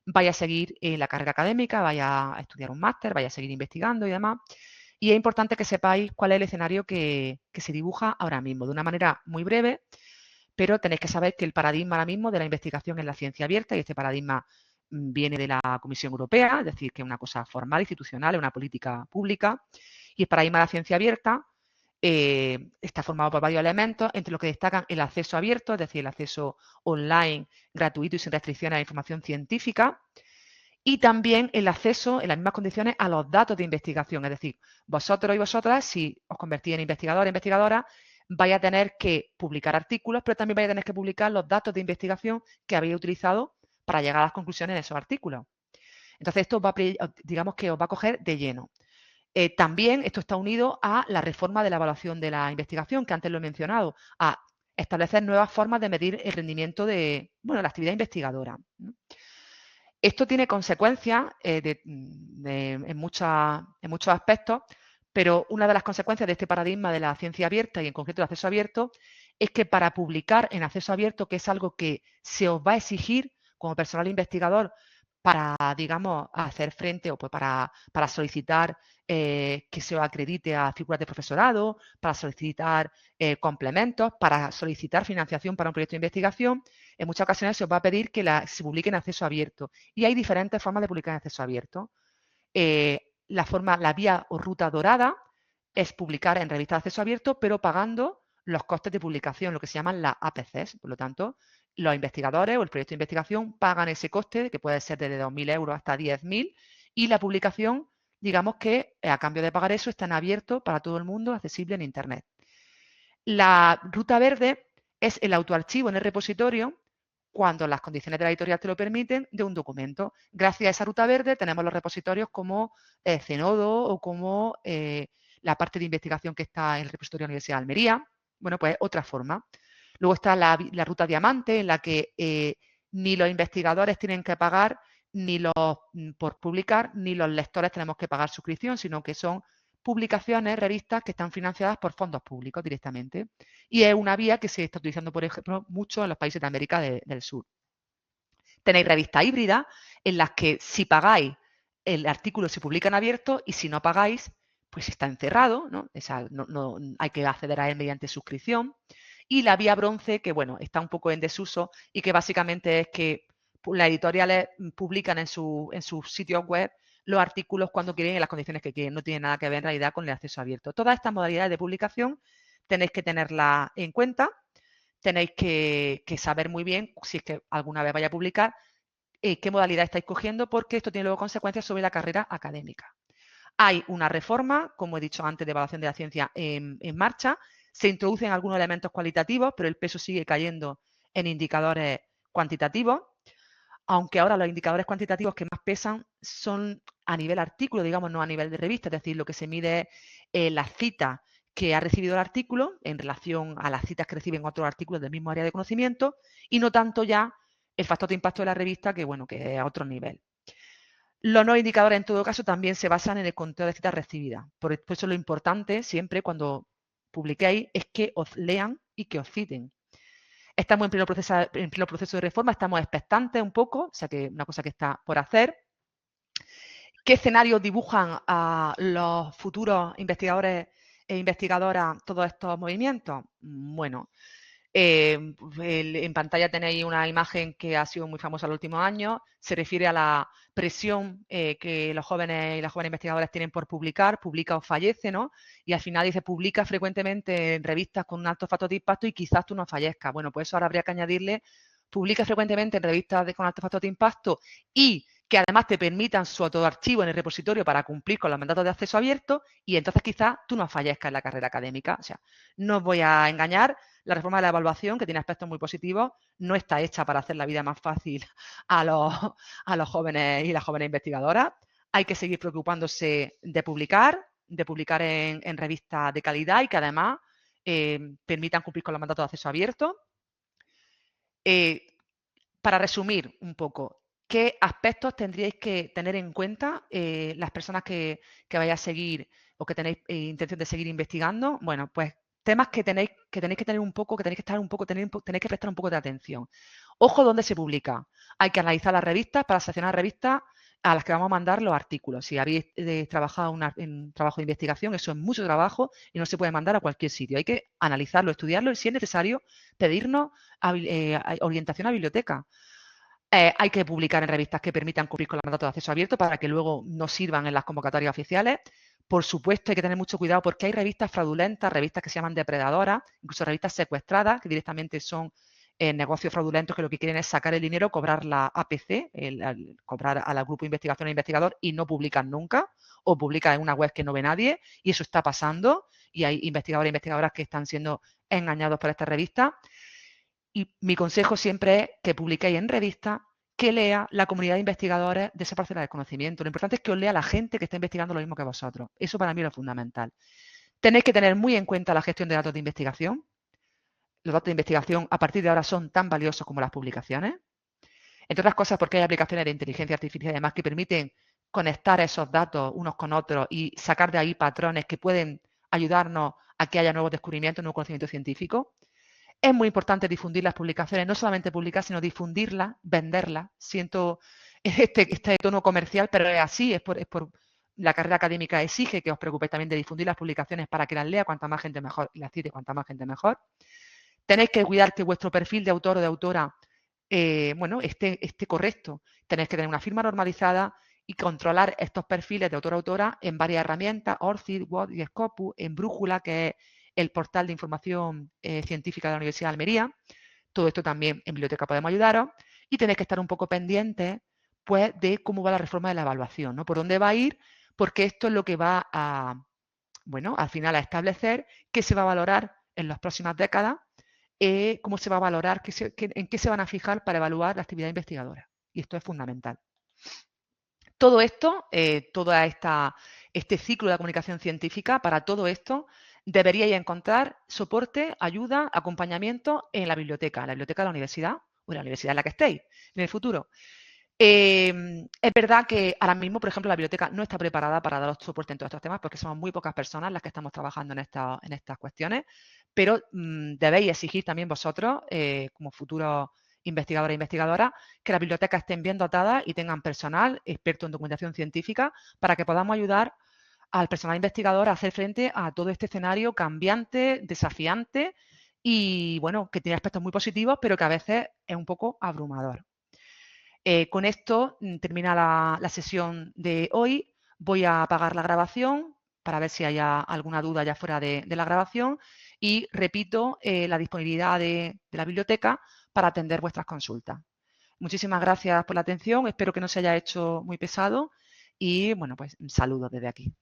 vais a seguir la carrera académica, vais a estudiar un máster, vais a seguir investigando y demás, y es importante que sepáis cuál es el escenario que se dibuja ahora mismo, de una manera muy breve, pero tenéis que saber que el paradigma ahora mismo de la investigación es la ciencia abierta y este paradigma viene de la Comisión Europea, es decir, que es una cosa formal, institucional, es una política pública, y el paradigma de la ciencia abierta está formado por varios elementos, entre los que destacan el acceso abierto, es decir, el acceso online, gratuito y sin restricciones a la información científica, y también el acceso en las mismas condiciones a los datos de investigación, es decir, vosotros y vosotras, si os convertís en investigadores e investigadoras, vaya a tener que publicar artículos, pero también vaya a tener que publicar los datos de investigación que habéis utilizado para llegar a las conclusiones de esos artículos. Entonces, esto va digamos que os va a coger de lleno. También esto está unido a la reforma de la evaluación de la investigación, que antes lo he mencionado, a establecer nuevas formas de medir el rendimiento de la actividad investigadora. Esto tiene consecuencias en muchos aspectos, pero una de las consecuencias de este paradigma de la ciencia abierta y en concreto el acceso abierto es que para publicar en acceso abierto, que es algo que se os va a exigir como personal investigador para, digamos, hacer frente o pues para solicitar que se os acredite a figuras de profesorado, para solicitar complementos, para solicitar financiación para un proyecto de investigación, en muchas ocasiones se os va a pedir que se publique en acceso abierto. Y hay diferentes formas de publicar en acceso abierto. La vía o ruta dorada es publicar en revistas de acceso abierto, pero pagando los costes de publicación, lo que se llaman las APCs. Por lo tanto, los investigadores o el proyecto de investigación pagan ese coste, que puede ser desde 2.000 euros hasta 10.000, y la publicación, digamos que a cambio de pagar eso, está en abierto para todo el mundo, accesible en Internet. La ruta verde es el autoarchivo en el repositorio, cuando las condiciones de la editorial te lo permiten, de un documento. Gracias a esa ruta verde tenemos los repositorios como Zenodo o como la parte de investigación que está en el repositorio de la Universidad de Almería. Bueno, pues otra forma. Luego está la ruta diamante, en la que ni los investigadores tienen que pagar por publicar, ni los lectores tenemos que pagar suscripción, sino que son publicaciones, revistas que están financiadas por fondos públicos directamente. Y es una vía que se está utilizando, por ejemplo, mucho en los países de América del Sur. Tenéis revistas híbridas en las que si pagáis, el artículo se publica en abierto y si no pagáis, pues está encerrado, ¿no? No hay que acceder a él mediante suscripción. Y la vía bronce, que bueno, está un poco en desuso y que básicamente es que las editoriales publican en sus sitios web los artículos cuando quieren y en las condiciones que quieren. No tiene nada que ver en realidad con el acceso abierto. Todas estas modalidades de publicación tenéis que tenerlas en cuenta. Tenéis que saber muy bien, si es que alguna vez vaya a publicar, qué modalidad estáis cogiendo, porque esto tiene luego consecuencias sobre la carrera académica. Hay una reforma, como he dicho antes, de evaluación de la ciencia en marcha. Se introducen algunos elementos cualitativos, pero el peso sigue cayendo en indicadores cuantitativos, aunque ahora los indicadores cuantitativos que más pesan son a nivel artículo, digamos, no a nivel de revista, es decir, lo que se mide es las citas que ha recibido el artículo en relación a las citas que reciben otros artículos del mismo área de conocimiento y no tanto ya el factor de impacto de la revista, que bueno, que es a otro nivel. Los nuevos indicadores, en todo caso, también se basan en el conteo de citas recibidas. Por eso lo importante siempre cuando publiquéis es que os lean y que os citen. Estamos en pleno proceso de reforma, estamos expectantes un poco, o sea que una cosa que está por hacer. ¿Qué escenarios dibujan a los futuros investigadores e investigadoras todos estos movimientos? Bueno, en pantalla tenéis una imagen que ha sido muy famosa en los últimos años. Se refiere a la presión que los jóvenes y las jóvenes investigadores tienen por publicar, publica o fallece, ¿no? Y al final dice, publica frecuentemente en revistas con un alto factor de impacto y quizás tú no fallezcas. Bueno, pues eso ahora habría que añadirle, publica frecuentemente en revistas con alto factor de impacto y que además te permitan su autoarchivo en el repositorio para cumplir con los mandatos de acceso abierto y entonces quizás tú no fallezcas en la carrera académica. O sea, no os voy a engañar, la reforma de la evaluación, que tiene aspectos muy positivos, no está hecha para hacer la vida más fácil a los jóvenes y las jóvenes investigadoras. Hay que seguir preocupándose de publicar en revistas de calidad y que además permitan cumplir con los mandatos de acceso abierto. Para resumir un poco, ¿qué aspectos tendríais que tener en cuenta las personas que vayáis a seguir o que tenéis intención de seguir investigando? Bueno, pues temas que tenéis que tener un poco, que tenéis que estar un poco, tenéis que prestar un poco de atención. Ojo dónde se publica. Hay que analizar las revistas para seleccionar revistas a las que vamos a mandar los artículos. Si habéis trabajado en trabajo de investigación, eso es mucho trabajo y no se puede mandar a cualquier sitio. Hay que analizarlo, estudiarlo y si es necesario pedirnos orientación a biblioteca. Hay que publicar en revistas que permitan cumplir con los mandatos de acceso abierto para que luego nos sirvan en las convocatorias oficiales. Por supuesto, hay que tener mucho cuidado porque hay revistas fraudulentas, revistas que se llaman depredadoras, incluso revistas secuestradas, que directamente son negocios fraudulentos que lo que quieren es sacar el dinero, cobrar la APC, cobrar al grupo de investigación e investigador y no publican nunca, o publican en una web que no ve nadie, y eso está pasando y hay investigadores e investigadoras que están siendo engañados por esta revista. Y mi consejo siempre es que publiquéis en revistas, que lea la comunidad de investigadores de esa parcela del conocimiento. Lo importante es que os lea la gente que está investigando lo mismo que vosotros. Eso para mí es lo fundamental. Tenéis que tener muy en cuenta la gestión de datos de investigación. Los datos de investigación a partir de ahora son tan valiosos como las publicaciones. Entre otras cosas porque hay aplicaciones de inteligencia artificial y demás que permiten conectar esos datos unos con otros y sacar de ahí patrones que pueden ayudarnos a que haya nuevos descubrimientos, nuevo conocimiento científico. Es muy importante difundir las publicaciones, no solamente publicar, sino difundirlas, venderlas. Siento este tono comercial, pero es así, es por la carrera académica exige que os preocupéis también de difundir las publicaciones para que las lea cuanta más gente mejor y las cite cuanta más gente mejor. Tenéis que cuidar que vuestro perfil de autor o de autora esté correcto. Tenéis que tener una firma normalizada y controlar estos perfiles de autor o autora en varias herramientas, ORCID, WOD y Scopus, en Brújula, que es el portal de información científica de la Universidad de Almería. Todo esto también en biblioteca podemos ayudaros. Y tenéis que estar un poco pendientes pues, de cómo va la reforma de la evaluación, ¿no? Por dónde va a ir, porque esto es lo que va a, al final a establecer qué se va a valorar en las próximas décadas, cómo se va a valorar, en qué se van a fijar para evaluar la actividad investigadora. Y esto es fundamental. Todo esto, este ciclo de la comunicación científica, para todo esto deberíais encontrar soporte, ayuda, acompañamiento en la biblioteca de la universidad o en la universidad en la que estéis en el futuro. Es verdad que ahora mismo, por ejemplo, la biblioteca no está preparada para daros soporte en todos estos temas porque somos muy pocas personas las que estamos trabajando en estas cuestiones, pero debéis exigir también vosotros, como futuros investigadores e investigadoras, que las bibliotecas estén bien dotadas y tengan personal experto en documentación científica para que podamos ayudar al personal investigador a hacer frente a todo este escenario cambiante, desafiante y, bueno, que tiene aspectos muy positivos, pero que a veces es un poco abrumador. Con esto termina la sesión de hoy. Voy a apagar la grabación para ver si hay alguna duda ya fuera de la grabación y repito la disponibilidad de la biblioteca para atender vuestras consultas. Muchísimas gracias por la atención. Espero que no se haya hecho muy pesado y, bueno, pues saludos desde aquí.